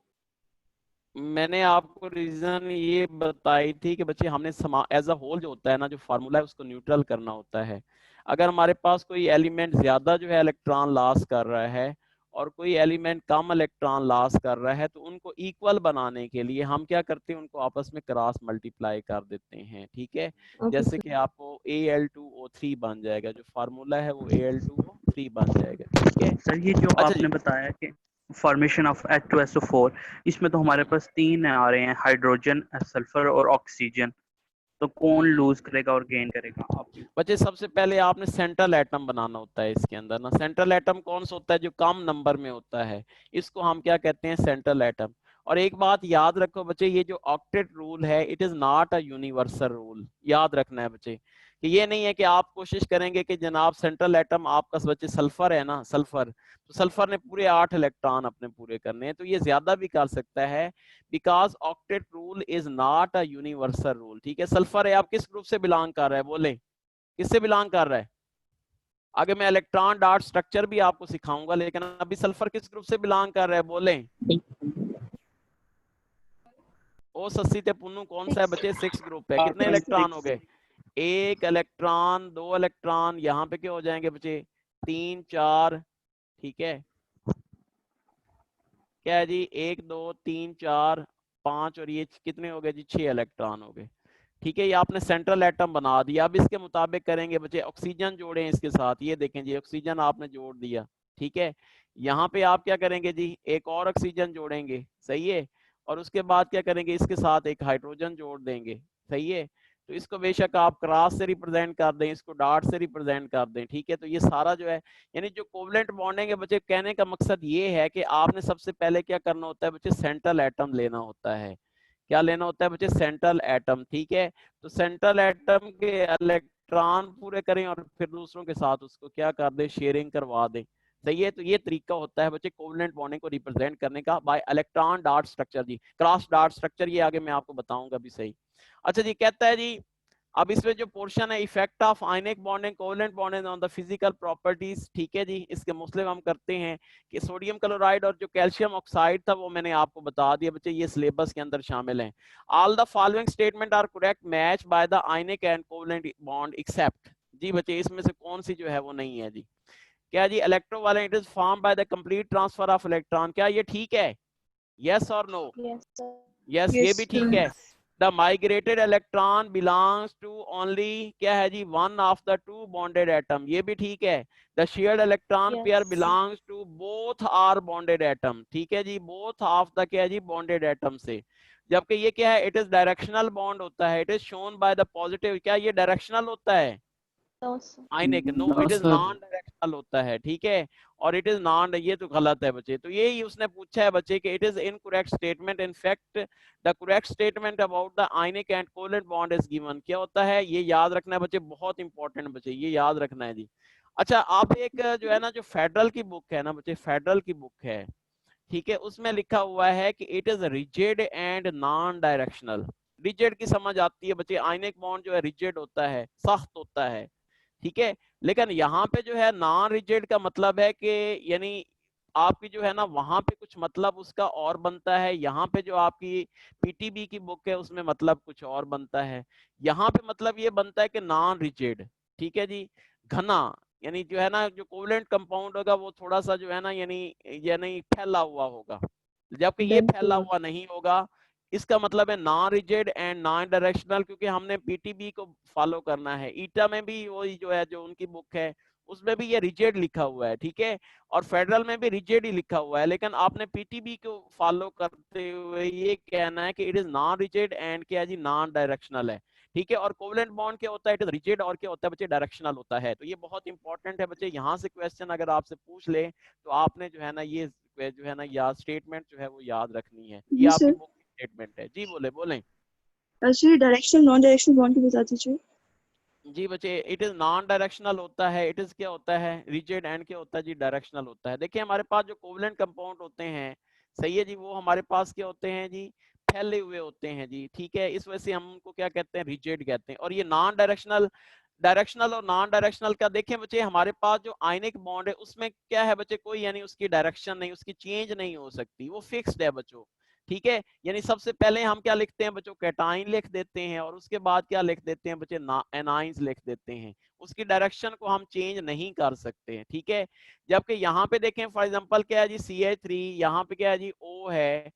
मैंने आपको रीजन ये बताई थी कि बच्चे हमने एज अ होल जो होता है ना, जो फार्मूला है उसको न्यूट्रल करना होता है। अगर हमारे पास कोई एलिमेंट ज्यादा जो है इलेक्ट्रॉन लॉस कर रहा है और कोई एलिमेंट कम इलेक्ट्रॉन लॉस कर रहा है, तो उनको इक्वल बनाने के लिए हम क्या करते हैं, उनको आपस में क्रॉस मल्टीप्लाई कर देते हैं, ठीक है। ओके जैसे सर। कि आपको Al2O3 बन जाएगा, जो फार्मूला है वो Al2O3 बन जाएगा, ठीक है। सर ये जो अच्छा आपने जी, बताया कि फॉर्मेशन ऑफ H2SO4, इसमें तो हमारे पास 3 आ रहे हैं, हाइड्रोजन, सल्फर और ऑक्सीजन। तो कौन लूज करेगा और गेन करेगा आप? बच्चे सबसे पहले आपने सेंट्रल एटम बनाना होता है इसके अंदर ना। सेंट्रल एटम कौन सा होता है, जो कम नंबर में होता है, इसको हम क्या कहते हैं, सेंट्रल एटम। और एक बात याद रखो बच्चे, ये जो ऑक्टेट रूल है, it is not a universal rule, याद रखना है बच्चे कि ये नहीं है कि आप कोशिश करेंगे कि जनाब सेंट्रल एटम आपका बच्चे सल्फर है ना, सल्फर, तो सल्फर ने पूरे 8 इलेक्ट्रॉन अपने पूरे करने हैं, तो ये ज्यादा भी कर सकता है, because octet rule is not a universal rule, ठीक है। सल्फर है, आप किस ग्रुप से बिलोंग कर रहे हैं, बोले किससे बिलोंग कर रहा है। आगे मैं इलेक्ट्रॉन डॉट स्ट्रक्चर भी आपको सिखाऊंगा, लेकिन अभी सल्फर किस ग्रुप से बिलोंग कर रहा है, बोले ओ सस्सी ते पुन्नू कौन सा है बच्चे, 6 ग्रुप है। कितने इलेक्ट्रॉन हो गए, 1 इलेक्ट्रॉन, 2 इलेक्ट्रॉन, यहाँ पे क्या हो जाएंगे बच्चे 3 4, ठीक है। क्या है जी 1 2 3 4 5 और ये कितने हो गए जी 6 इलेक्ट्रॉन हो गए, ठीक है। ये आपने सेंट्रल एटम बना दिया। अब इसके मुताबिक करेंगे बच्चे, ऑक्सीजन जोड़ें इसके साथ, ये देखें जी ऑक्सीजन आपने जोड़ दिया, ठीक है। यहाँ पे आप क्या करेंगे जी, एक और ऑक्सीजन जोड़ेंगे, सही है। और उसके बाद क्या करेंगे, इसके साथ एक हाइड्रोजन जोड़ देंगे, सही है। तो इसको बेशक आप क्रॉस से रिप्रेजेंट कर दें, इसको डॉट से रिप्रेजेंट कर दें, ठीक है। तो ये सारा जो है, यानी जो कोवलेंट बॉन्डिंग है बच्चे, कहने का मकसद ये है कि आपने सबसे पहले क्या करना होता है बच्चे, सेंट्रल एटम लेना होता है। क्या लेना होता है बच्चे, सेंट्रल एटम, ठीक है। तो सेंट्रल एटम के इलेक्ट्रॉन पूरे करें और फिर दूसरों के साथ उसको क्या कर दे, शेयरिंग करवा दें, सही है। तो ये तरीका होता है बच्चे कोवलेंट बॉन्डिंग को रिप्रेजेंट करने का बाय इलेक्ट्रॉन डॉट स्ट्रक्चर जी, क्रॉस डॉट स्ट्रक्चर, ये आगे मैं आपको बताऊंगा भी, सही। अच्छा जी, कहता है जी अब इसमें जो पोर्शन है, effect of ionic bonding covalent bonding on the physical properties, ठीक है जी। इसके मुस्लिम हम करते हैं कि सोडियम क्लोराइड और जो कैल्शियम ऑक्साइड था वो मैंने आपको बता दिया बच्चे, ये सिलेबस के अंदर शामिल हैं। All the following statement are correct match by the ionic and covalent bond except, जी बच्चे इसमें से कौन सी जो है वो नहीं है जी। क्या जी, electrovalent is form by the complete transfer of electron, क्या ये ठीक है, यस और नो, यस सर। यस ये भी ठीक है। The migrated electron belongs to only क्या है जी, one of the two bonded atom, ये भी ठीक है। The shared electron pair Yes. Belongs to both are bonded atom, ठीक है जी, बोथ ऑफ द क्या है जी बॉन्डेड एटम से। जबकि ये क्या है, इट इज डायरेक्शनल बॉन्ड होता है, it is shown by the positive, क्या ये डायरेक्शनल होता है No, sir. Ionic? No, No, it is sir. Non directional होता है, ठीक है। और इट इज नॉन, ये तो गलत है बच्चे। तो यही उसने पूछा है बच्चे कि it is incorrect statement, in fact the correct statement about the ionic and covalent bond is given. क्या होता है, ये याद रखना है बच्चे, बहुत इंपॉर्टेंट बच्चे, ये याद रखना है जी। अच्छा, आप एक जो है ना, जो फेडरल की बुक है ना बच्चे, फेडरल की बुक है, ठीक है, उसमें लिखा हुआ है कि it is rigid and non directional. Rigid की समझ आती है बच्चे, आइनिक बॉन्ड जो है रिजिड होता है, सख्त होता है, ठीक है। लेकिन यहाँ पे जो है नॉन रिजिड का मतलब है कि यानी आपकी जो है ना वहां पे कुछ मतलब उसका और बनता है, यहाँ पे जो आपकी पीटीबी की बुक है उसमें मतलब कुछ और बनता है। यहाँ पे मतलब ये बनता है कि नॉन रिजिड, ठीक है जी, घना, यानी जो है ना जो कोवलेंट कंपाउंड होगा वो थोड़ा सा जो है ना यानी फैला हुआ होगा, जबकि ये Dense फैला होगा। हुआ नहीं होगा। इसका मतलब है non rigid and non directional, क्योंकि हमने पीटीबी को फॉलो करना है। ईटा में भी वही जो है, जो उनकी बुक है उसमें भी ये रिजिड लिखा हुआ है, ठीक है, और फेडरल में भी रिजिड ही लिखा हुआ है। लेकिन आपने पीटीबी को फॉलो करते हुए ये कहना है कि it is non rigid and क्या है जी नॉन डायरेक्शनल है, ठीक है। और कोवलेंट बॉन्ड क्या होता है, इट इज रिजिड, और क्या होता है बच्चे, डायरेक्शनल होता है। तो ये बहुत इंपॉर्टेंट है बच्चे, यहाँ से क्वेश्चन अगर आपसे पूछ ले तो आपने जो है ना ये जो है ना याद स्टेटमेंट जो है वो याद रखनी है। ये जी आपकी सर। बुक की स्टेटमेंट है जी। बोले बोले actually directional non directional bond की बता दीजिए। जी बच्चे, इट इज नॉन डायरेक्शनल होता है, इट इज क्या होता है, रिजिड, एंड क्या होता है जी, डायरेक्शनल होता है। देखिए हमारे पास जो कोवलेंट कंपाउंड होते हैं, सही है जी, वो हमारे पास क्या होते हैं जी, फैले हुए होते हैं जी, ठीक है। इस वजह से हम उनको क्या कहते हैं, रिजिड कहते हैं। और ये नॉन डायरेक्शनल, डायरेक्शनल और नॉन डायरेक्शनल का देखें बच्चे, हमारे पास जो आयनिक बॉन्ड है उसमें क्या है बच्चे, कोई यानी उसकी डायरेक्शन नहीं, उसकी चेंज नहीं हो सकती, वो फिक्स्ड है बच्चों, ठीक है। यानी सबसे पहले हम क्या लिखते हैं बच्चों, कैटाइन लिख देते हैं, और उसके बाद क्या लिख देते हैं बच्चे, एनाइंस लिख देते हैं। उसकी डायरेक्शन को हम चेंज नहीं कर सकते हैं, ठीक है। जबकि यहाँ पे देखें फॉर एग्जांपल क्या है जी, CH3, यहाँ पे क्या है जी, O है,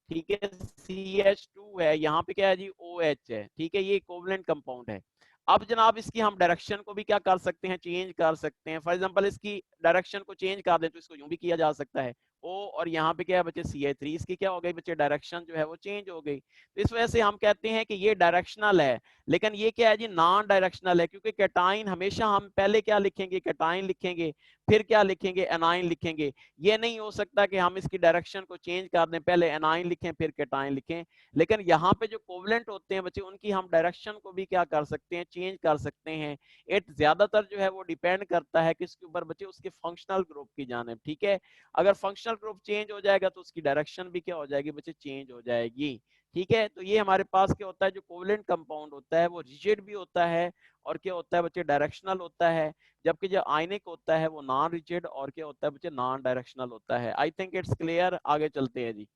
ठीक है, CH2 है, यहाँ पे क्या है जी, OH है, ठीक है, ये कोवलेंट कंपाउंड है। अब जनाब इसकी हम डायरेक्शन को भी क्या कर सकते हैं, चेंज कर सकते हैं। फॉर एग्जांपल इसकी डायरेक्शन को चेंज कर दें तो इसको यूं भी किया जा सकता है, O, और यहाँ पे क्या है बच्चे, CH3, इसकी क्या हो गई बच्चे, डायरेक्शन जो है वो चेंज हो गई। तो इस वजह से हम कहते हैं कि ये डायरेक्शनल है। लेकिन ये क्या है जी, नॉन डायरेक्शनल है, क्योंकि कैटाइन हमेशा हम पहले क्या लिखेंगे, कैटाइन लिखेंगे, फिर क्या लिखेंगे, एनाइन लिखेंगे। ये नहीं हो सकता कि हम इसकी डायरेक्शन को चेंज कर दें, पहले एनाइन लिखें फिर कैटाइन लिखें। लेकिन यहाँ पे जो कोवलेंट होते हैं बच्चे, उनकी हम डायरेक्शन को भी क्या कर सकते हैं, चेंज कर सकते हैं। इट ज्यादातर जो है वो डिपेंड करता है किसके ऊपर बच्चे, उसके फंक्शनल ग्रुप की जानिब, ठीक है। अगर फंक्शनल ग्रुप चेंज हो जाएगा तो उसकी डायरेक्शन भी क्या हो जाएगी बच्चे, चेंज हो जाएगी, ठीक है। तो ये हमारे पास क्या होता है, जो कोवलेंट कंपाउंड होता है वो रिजिड भी होता है, और क्या होता है बच्चे, डायरेक्शनल होता है। जबकि जो आयनिक होता है वो नॉन रिजिड, और क्या होता है बच्चे, नॉन डायरेक्शनल होता है। आई थिंक इट्स क्लियर, आगे चलते हैं जी।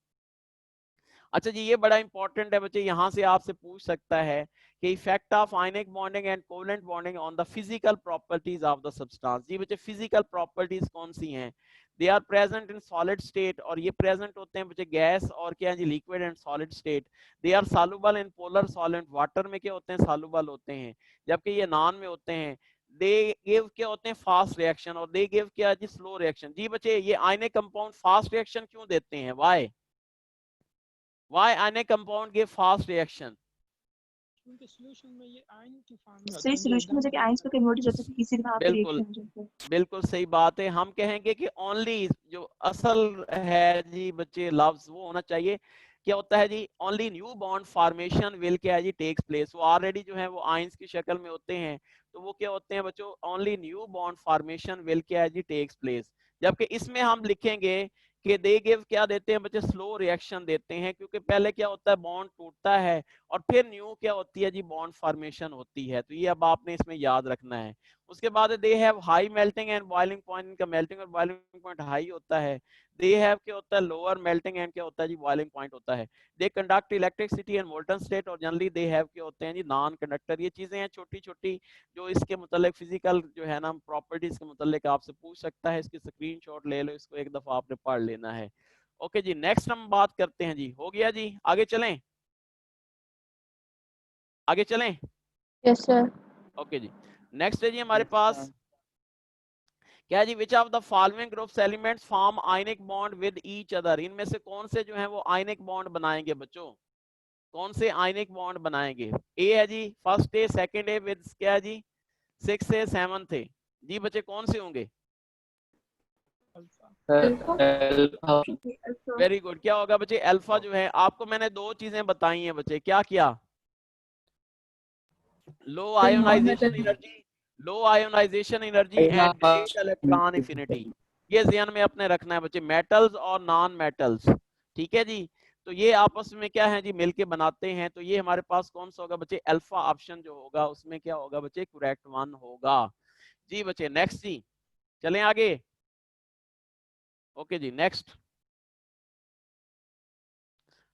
अच्छा जी, ये बड़ा इंपॉर्टेंट है बच्चे, यहाँ से आपसे पूछ सकता है कि effect of ionic bonding and covalent bonding on the physical properties of the substance. जी बच्चे, फिजिकल प्रॉपर्टीज कौन सी हैं, they are present in solid state, और ये प्रेजेंट होते हैं बच्चे गैस और क्या है जी, liquid and solid state. They are soluble in polar solvent, water में क्या होते हैं, सॉल्युबल होते हैं, जबकि ये नॉन में होते हैं। दे गिव क्या होते हैं, फास्ट रिएक्शन, और दे गिव क्या जी, स्लो रिएक्शन। जी बच्चे, ये आयनिक कंपाउंड फास्ट रिएक्शन क्यों देते हैं, why ionic compound give fast reaction? क्योंकि सॉल्यूशन में ये आयन की फॉर्म में होता सही है, सॉल्यूशन में जाके आयंस में कन्वर्ट हो जाता है, किसी तरह पे बिल्कुल रिएक्शन हो जाता है। बिल्कुल सही बात है। हम कहेंगे कि ओनली जो असल है जी बच्चे लफ्ज वो होना चाहिए, क्या होता है जी, only new bond formation will क्या है जी, टेक्स प्लेस। वो ऑलरेडी जो है वो आयंस की शक्ल में होते हैं, तो वो क्या होते हैं बच्चों, only new bond formation will क्या है जी, टेक्स प्लेस। जबकि इसमें हम लिखेंगे कि दे गिव क्या देते हैं बच्चे, स्लो रिएक्शन देते हैं, क्योंकि पहले क्या होता है, बॉन्ड टूटता है और फिर न्यू क्या होती है जी, बॉन्ड फॉर्मेशन होती है। तो ये अब आपने इसमें याद रखना है। उसके बाद दे have high melting and boiling point, इनका मेल्टिंग और बॉइलिंग पॉइंट हाई होता है। दे हैव क्या होता है, लोअर मेल्टिंग एंड क्या होता है जी, बॉइलिंग पॉइंट होता है। They conduct electricity and molten state, और जनरली दे हैव क्या होते हैं जी, नॉन कंडक्टर। ये चीजें हैं छोटी छोटी जो इसके मुतालिक फिजिकल जो है ना प्रॉपर्टीज के मुतालिक आपसे पूछ सकता है। इसकी स्क्रीनशॉट ले लो, इसको एक दफा आपने पढ़ लेना है। ओके जी, नेक्स्ट हम बात करते हैं जी, हो गया जी, आगे चलें। आगे चलें? Yes sir. ओके जी, नेक्स्ट है जी हमारे पास क्या है जी, which of the following groups elements form ionic bond with each other, इनमें से कौन से जो है वो आयनिक बॉन्ड बनाएंगे बच्चों, कौन से आयनिक बॉन्ड बनाएंगे? ए है जी first, A second, A with क्या है जी सिक्स, ए सेवंथ, ए जी बच्चे कौन से होंगे? अल्फा। वेरी गुड, क्या होगा बच्चे? अल्फा जो है। आपको मैंने दो चीजें बताई हैं बच्चे, क्या किया? Low ionization energy, low ionization energy and great electron affinity, ये ध्यान में अपने रखना है बच्चे, मेटल्स और नॉन मेटल्स। ठीक है जी, तो ये आपस में क्या है जी मिलके बनाते हैं। तो ये हमारे पास कौन सा होगा बच्चे? अल्फा ऑप्शन जो होगा उसमें क्या होगा बच्चे? करेक्ट वन होगा जी बच्चे। नेक्स्ट जी, चलें आगे। ओके जी, नेक्स्ट।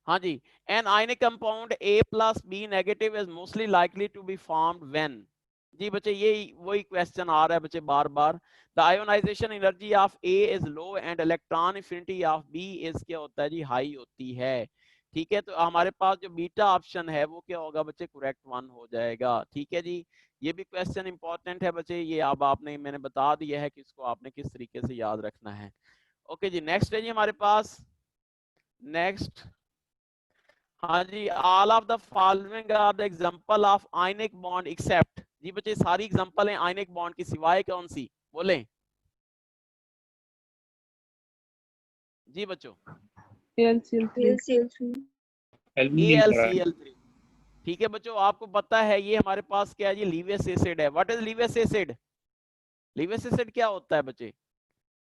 हाँ जी, an ionic compound A plus B negative is mostly likely to be formed when, जी बच्चे ये वही क्वेश्चन आ रहा है बच्चे बार बार। The ionization energy of A is low and electron affinity of B is क्या होता है जी? हाई होती है। ठीक है, तो हमारे पास जो बीटा ऑप्शन है वो क्या होगा बच्चे? करेक्ट वन हो जाएगा। ठीक है जी, ये भी क्वेश्चन इंपॉर्टेंट है बच्चे, ये अब आपने मैंने बता दिया है कि इसको आपने किस तरीके से याद रखना है। ओके जी, नेक्स्ट है जी हमारे पास, नेक्स्ट। हाँ जी, all of the following are the example of ionic bond except, जी बच्चे सारी एग्जांपल हैं आयनिक बॉन्ड की, सिवाय कौन सी? बोले जी बच्चों। AlCl3। AlCl3। ठीक है बच्चों, आपको पता है ये हमारे पास क्या है जी? लीवियस एसिड है। What is Lewis acid? Lewis acid क्या होता है बच्चे?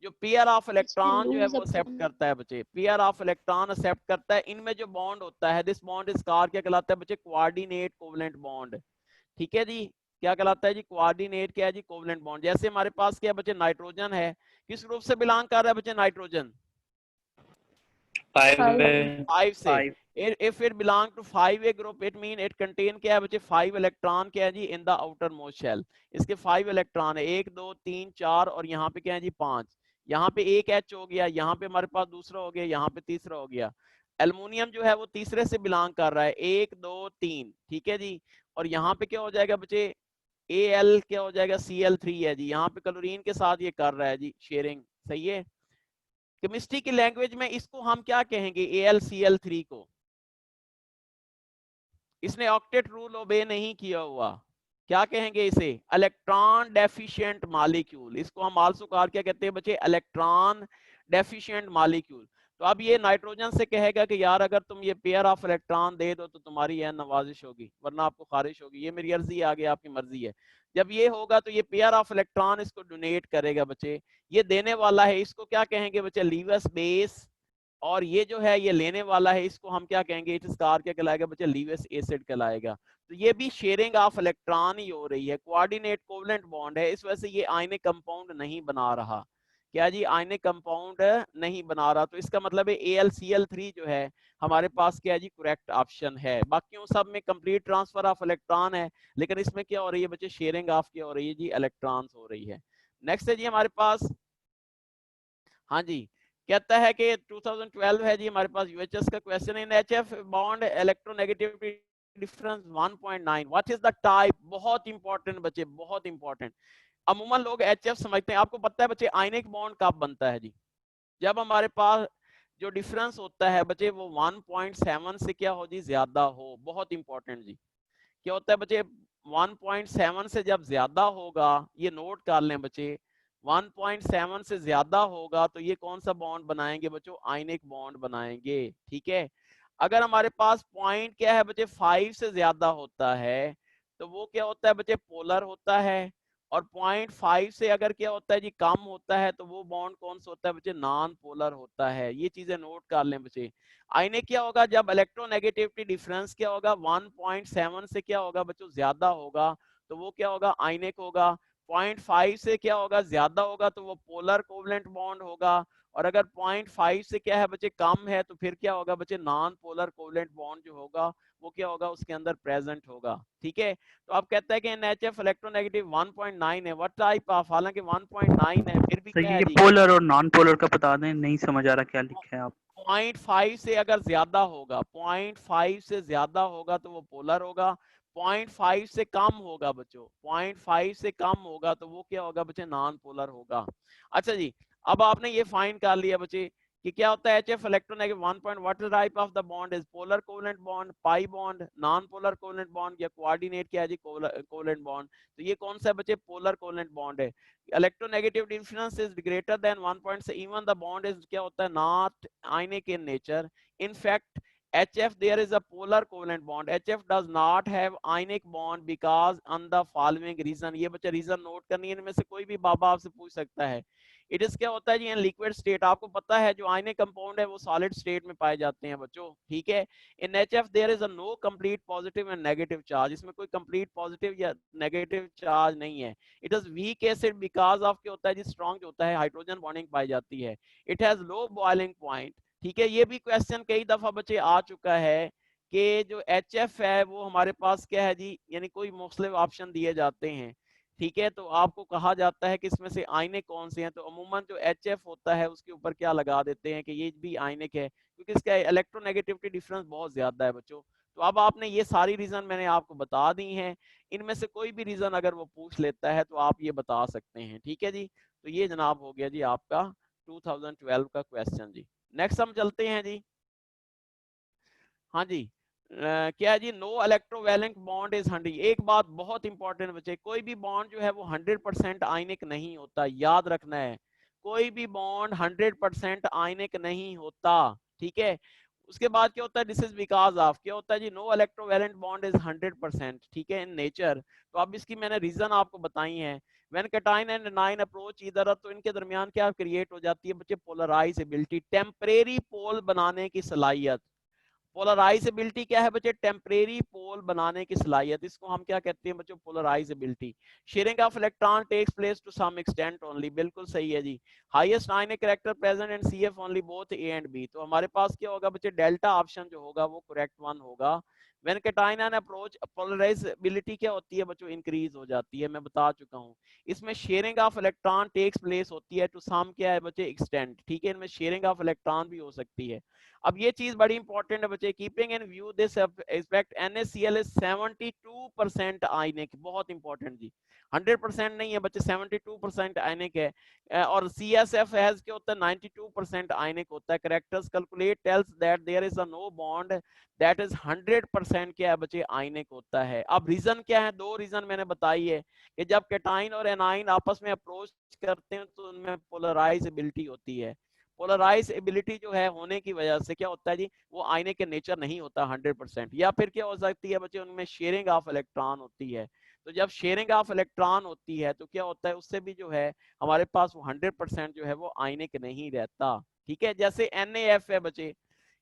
जो पेयर ऑफ इलेक्ट्रॉन जो है वो एक्सेप्ट करता है बच्चे, पेयर ऑफ इलेक्ट्रॉन एक्सेप्ट करता है। इनमें जो बॉन्ड होता है, दिस बॉन्ड इज कॉल्ड क्या कहलाता है बच्चे? Coordinate covalent bond. ठीक है जी, क्या कहलाता है जी? कोऑर्डिनेट क्या है जी? Covalent bond. जैसे हमारे पास क्या बच्चे? नाइट्रोजन है, किस ग्रुप से बिलोंग कर रहा है बच्चे नाइट्रोजन? 5 से। if it belong to 5A group it mean it contain क्या है बच्चे? 5 इलेक्ट्रॉन क्या है जी? in the outer most shell, इसके 5 इलेक्ट्रॉन है, 1 2 3 4 और यहाँ पे क्या है जी? 5। यहाँ पे एक H हो गया, यहाँ पे हमारे पास दूसरा हो गया, यहाँ पे तीसरा हो गया। एल्युमिनियम जो है वो तीसरे से बिलोंग कर रहा है, 1 2 3। ठीक है जी, और यहाँ पे क्या हो जाएगा बच्चे? Al क्या हो जाएगा? Cl3 है जी। यहाँ पे क्लोरीन के साथ ये कर रहा है जी शेयरिंग, सही है। केमिस्ट्री की लैंग्वेज में इसको हम क्या कहेंगे? AlCl3 को। इसने ऑक्टेट रूल ओबे नहीं किया हुआ, क्या कहेंगे इसे? Electron deficient molecule. इसको हम आल्सो कॉल्ड क्या कहते हैं बच्चे? Electron deficient molecule. तो अब ये नाइट्रोजन से कहेगा कि यार अगर तुम ये पेयर ऑफ इलेक्ट्रॉन दे दो तो तुम्हारी यह नवाजिश होगी, वरना आपको खारिश होगी, ये मेरी अर्जी आगे आपकी मर्जी है। जब ये होगा तो ये पेयर ऑफ इलेक्ट्रॉन इसको डोनेट करेगा बच्चे, ये देने वाला है, इसको क्या कहेंगे बच्चे? लीवियस बेस। और ये जो है ये लेने वाला है, इसको हम क्या कहेंगे? इट इज कार क्या कहलाएगा बच्चे? लीवियस एसिड कहलाएगा। तो ये भी शेयरिंग ऑफ इलेक्ट्रॉन ही हो रही है, कोऑर्डिनेट कोवलेंट बॉन्ड है, इस वजह से ये आयनिक कंपाउंड नहीं बना रहा। क्या जी? आयनिक कंपाउंड नहीं बना रहा। तो इसका मतलब है AlCl3 जो है हमारे पास क्या है जी? करेक्ट ऑप्शन है। बाकियों सब में कंप्लीट ट्रांसफर ऑफ इलेक्ट्रॉन है, लेकिन इसमें क्या हो रही है बच्चे? शेयरिंग ऑफ क्या हो रही है जी? इलेक्ट्रॉन्स हो रही है। नेक्स्ट है जी हमारे पास, हाँ जी, कहता है कि 2012 है जी हमारे पास यूएचएस का question, in HF bond electronegativity difference 1.9 what is the type? बहुत इंपॉर्टेंट बच्चे, बहुत इंपॉर्टेंट। अमूमन लोग एचएफ समझते हैं, आपको पता है बच्चे आयनिक बॉन्ड कब बनता है जी? जब हमारे पास जो डिफरेंस होता है बच्चे वो 1.7 से क्या हो जी? ज्यादा हो। बहुत इंपॉर्टेंट जी, क्या होता है बच्चे? 1.7 से जब ज्यादा होगा, ये नोट कर लें बच्चे, 1.7 से ज्यादा होगा तो ये कौन सा बॉन्ड बनाएंगे बच्चों? आयनिक बॉन्ड बनाएंगे। ठीक है, अगर हमारे पास पॉइंट क्या है बच्चे? 5 से ज्यादा होता है तो वो क्या होता है बच्चे? पोलर होता है। और 0.5 से अगर क्या होता है जी? कम होता है तो वो बॉन्ड कौन सा होता है बच्चे? नॉन पोलर होता है। ये चीजें नोट कर लें बच्चे। आयनिक क्या होगा? जब इलेक्ट्रोनेगेटिविटी डिफरेंस क्या होगा? 1.7 से क्या होगा बच्चों? ज्यादा होगा तो वो क्या होगा? आयनिक होगा। 0.5 से क्या होगा? ज्यादा होगा तो वो पोलर कोवलेंट बॉन्ड होगा। और अगर 0.5 से क्या है बच्चे? कम है तो फिर क्या होगा बच्चे? नॉन पोलर कोवलेंट बॉन्ड जो होगा वो क्या होगा? उसके अंदर प्रेजेंट होगा। ठीक है, तो आप कहते हैं कि NHF इलेक्ट्रोनेगेटिव 1.9 है, व्हाट टाइप ऑफ? हालांकि 1.9 है फिर भी सर क्या है ये जी? पोलर और नॉन पोलर का बता दें, नहीं समझ आ रहा क्या लिखे हैं आप। 0.5 से अगर ज्यादा होगा, 0.5 से ज्यादा होगा तो वो पोलर होगा, 0.5 से कम होगा बच्चों, 0.5 से कम होगा तो वो क्या होगा बच्चे, नॉन पोलर होगा। अच्छा जी, अब आपने ये फाइंड कर लिया बच्चे कि क्या होता है HF electronegative 1 point, what is type of the bond is polar covalent bond, pi bond, non polar covalent bond या कोऑर्डिनेट क्या है जी, कोवेलेंट बॉन्ड। तो ये कौन सा है बच्चे, पोलर कोवेलेंट बॉन्ड है। Electronegative difference is greater than 1 point से इवन द बॉन्ड इज क्या होता है, not ionic in nature. In fact HF there is a polar covalent bond. HF does not have ionic bond because on the following reason, ये बच्चे रीजन नोट करनी है, इनमें से कोई भी बाबा आपसे पूछ सकता है। इट इज क्या होता है जी, इन लिक्विड स्टेट, आपको पता है जो आयनिक कंपाउंड है वो सॉलिड स्टेट में पाए जाते हैं बच्चों, ठीक है। In HF there is a no complete positive and negative charge, इसमें कोई कंप्लीट पॉजिटिव या नेगेटिव चार्ज नहीं है। It is weak acid because of क्या होता है जी, स्ट्रॉन्ग जो होता है हाइड्रोजन बॉन्डिंग पाई जाती है। It has low boiling point, ठीक है। ये भी क्वेश्चन कई दफा बच्चे आ चुका है कि जो HF है वो हमारे पास क्या है जी, यानी कोई मुख्तलिफ ऑप्शन दिए जाते हैं, ठीक है। तो आपको कहा जाता है कि इसमें से आयनिक कौन से हैं, तो अमूमन जो HF होता है उसके ऊपर क्या लगा देते हैं कि ये भी आयनिक है, क्योंकि इसका इलेक्ट्रोनेगेटिविटी डिफरेंस बहुत ज्यादा है बच्चों। तो अब आपने ये सारी रीजन मैंने आपको बता दी हैं, इनमें से कोई भी रीजन अगर वो पूछ लेता है तो आप ये बता सकते हैं, ठीक है जी। तो ये जनाब हो गया जी आपका 2012 का क्वेश्चन जी। नेक्स्ट हम चलते हैं जी। हाँ जी, क्या है जी, नो इलेक्ट्रोवैलेंट बॉन्ड इज 100। एक बात बहुत इंपॉर्टेंट बच्चे, कोई भी बॉन्ड जो है वो 100% आयनिक नहीं होता, याद रखना है। कोई भी बॉन्ड 100% आयनिक नहीं होता, ठीक है। उसके बाद क्या होता है, दिस इज बिकॉज ऑफ, क्या होता है जी, नो इलेक्ट्रोवैलेंट बॉन्ड इज 100%, ठीक है, इन नेचर। तो अब इसकी मैंने रीजन आपको बताई है। When cation and anion approach इधर, तो इनके दरमियान क्या क्रिएट हो जाती है बच्चे, पोलराइजेबिलिटी, टेम्परेरी पोल बनाने की सलाहियत। पोलराइजेबिलिटी क्या है बच्चे, टेम्परेरी पोल बनाने की सलाहियत, इसको हम क्या कहते हैं बच्चों, polarizability. Sharing of electron takes place to some extent only, बिल्कुल सही है जी। Highest ionic character present in CF only both A and B, तो हमारे पास क्या होगा बच्चे, डेल्टा ऑप्शन जो होगा वो करेक्ट वन होगा। When cation and approach, polarisability क्या होती है बच्चों, इंक्रीज हो जाती है, मैं बता चुका हूँ। इसमें sharing of electron takes place होती है टू सम क्या है बच्चे, एक्सटेंट, ठीक है। इनमें शेयरिंग ऑफ इलेक्ट्रॉन भी हो सकती है। अब ये चीज बड़ी इंपॉर्टेंट है बच्चे, keeping in view this aspect, NaCl is 72% आयनिक, बहुत इंपॉर्टेंट जी। 100% नहीं है बच्चे, 72% आयनिक है। और CSF हैज क्या होता है, 92% आयनिक होता है। Characters calculate tells that there is a no bond that is 100% क्या है बच्चे, आयनिक होता है। अब रीजन क्या है, दो रीजन मैंने बताई है कि जब कैटाइन और एनाइन आपस में अप्रोच करते हैं तो उनमें पोलराइजेबिलिटी होती है। पोलराइजेबिलिटी जो है होने की वजह से क्या होता है जी, वो आयनिक के नेचर नहीं होता 100%। या फिर क्या हो सकती है बच्चे, उनमें शेयरिंग ऑफ इलेक्ट्रॉन होती है। तो जब शेयरिंग ऑफ इलेक्ट्रॉन होती है तो क्या होता है, उससे भी जो है हमारे पास वो 100% जो है वो आयनिक नहीं रहता, ठीक है। जैसे NaF है बच्चे,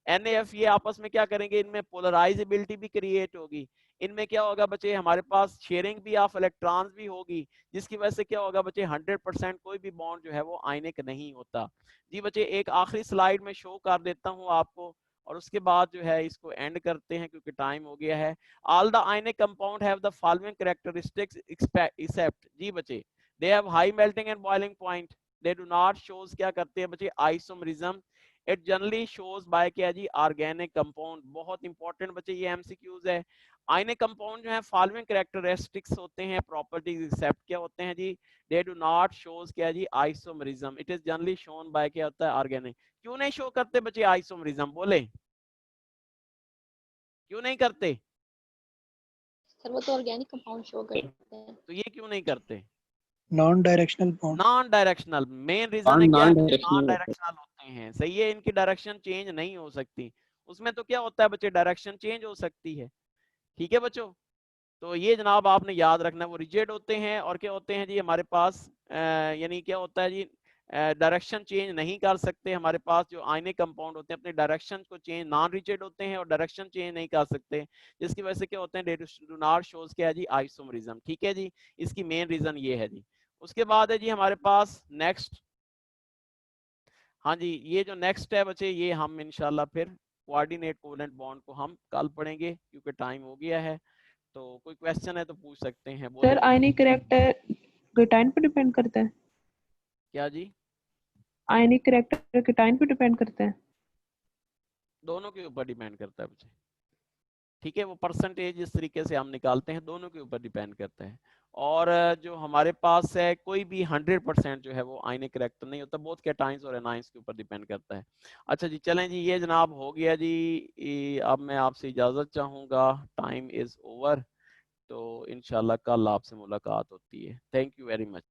NaF ये आपस में क्या करेंगे, इनमें पोलराइजेबिलिटी भी क्रिएट होगी। इनमें क्या होगा बच्चे, हमारे पास शेयरिंग भी ऑफ इलेक्ट्रॉन्स भी होगी, जिसकी वजह से क्या होगा बच्चे, 100% कोई भी बॉन्ड जो है वो आयनिक नहीं होता जी। बच्चे एक आखिरी स्लाइड में शो कर देता हूं आपको, और उसके बाद जो है इसको एंड करते हैं क्योंकि टाइम हो गया है। All the ionic compound have the following characteristics except, जी बच्चे, they have high melting and boiling point, they do not shows, क्या करते हैं बच्चे, isomerism. It generally shows by क्या जी, ऑर्गेनिक कंपाउंड, बहुत इंपॉर्टेंट बच्चे ये MCQs है। आयनिक कंपाउंड जो है फॉलोइंग कैरेक्टरिस्टिक्स होते हैं, प्रॉपर्टीज एक्सेप्ट क्या होते हैं जी, दे डू नॉट शोज क्या जी, isomerism. It is generally shown by क्या होता है, ऑर्गेनिक। क्यों नहीं शो करते बच्चे आइसोमरिज्म, बोले क्यों नहीं करते, सर वो तो ऑर्गेनिक कंपाउंड शो करते हैं। तो ये क्यों नहीं करते, non directional bond, non directional. Main reason है क्या, नॉन नॉन डायरेक्शनल डायरेक्शनल होते हैं, सही है, इनकी डायरेक्शन चेंज नहीं हो सकती। उसमें तो क्या होता है बच्चे, डायरेक्शन चेंज हो सकती है, ठीक है बच्चों। तो ये जनाब आपने याद रखना, वो रिजिड होते हैं और क्या होते हैं जी हमारे पास, यानी क्या होता है जी, डायरेक्शन चेंज नहीं कर सकते। हमारे पास जो आयनिक कंपाउंड होते हैं अपने डायरेक्शन को चेंज, नॉन रिजिड होते हैं और डायरेक्शन चेंज नहीं कर सकते, जिसकी वजह से क्या होते हैं, डू नॉट शोज क्या है जी, आइसोमरिज्म, ठीक है जी। इसकी मेन रीजन ये है जी। उसके बाद है जी हमारे पास नेक्स्ट, हाँ जी, ये जो नेक्स्ट है बच्चे, ये हम इंशाल्लाह फिर कोऑर्डिनेट कोवेलेंट बॉन्ड को हम कल पढ़ेंगे क्योंकि टाइम हो गया है। तो कोई क्वेश्चन है तो पूछ सकते हैं, बोले सर आयनिक कैरेक्टर कैटायन पे डिपेंड करता है? क्या जी, आयनिक कैरेक्टर कैटायन पे डिपेंड करता है? दोनों के ऊपर डिपेंड करता है बच्चे, ठीक है, वो परसेंटेज इस तरीके से हम निकालते हैं, दोनों के ऊपर डिपेंड करता है। और जो हमारे पास है कोई भी 100% जो है वो आयनिक रिएक्टर नहीं होता, बोथ कैटायंस और एनायंस के ऊपर डिपेंड करता है। अच्छा जी, चलें जी, ये जनाब हो गया जी। अब मैं आपसे इजाज़त चाहूँगा, टाइम इज़ ओवर। तो इंशाल्लाह कल आपसे मुलाकात होती है। Thank you very much.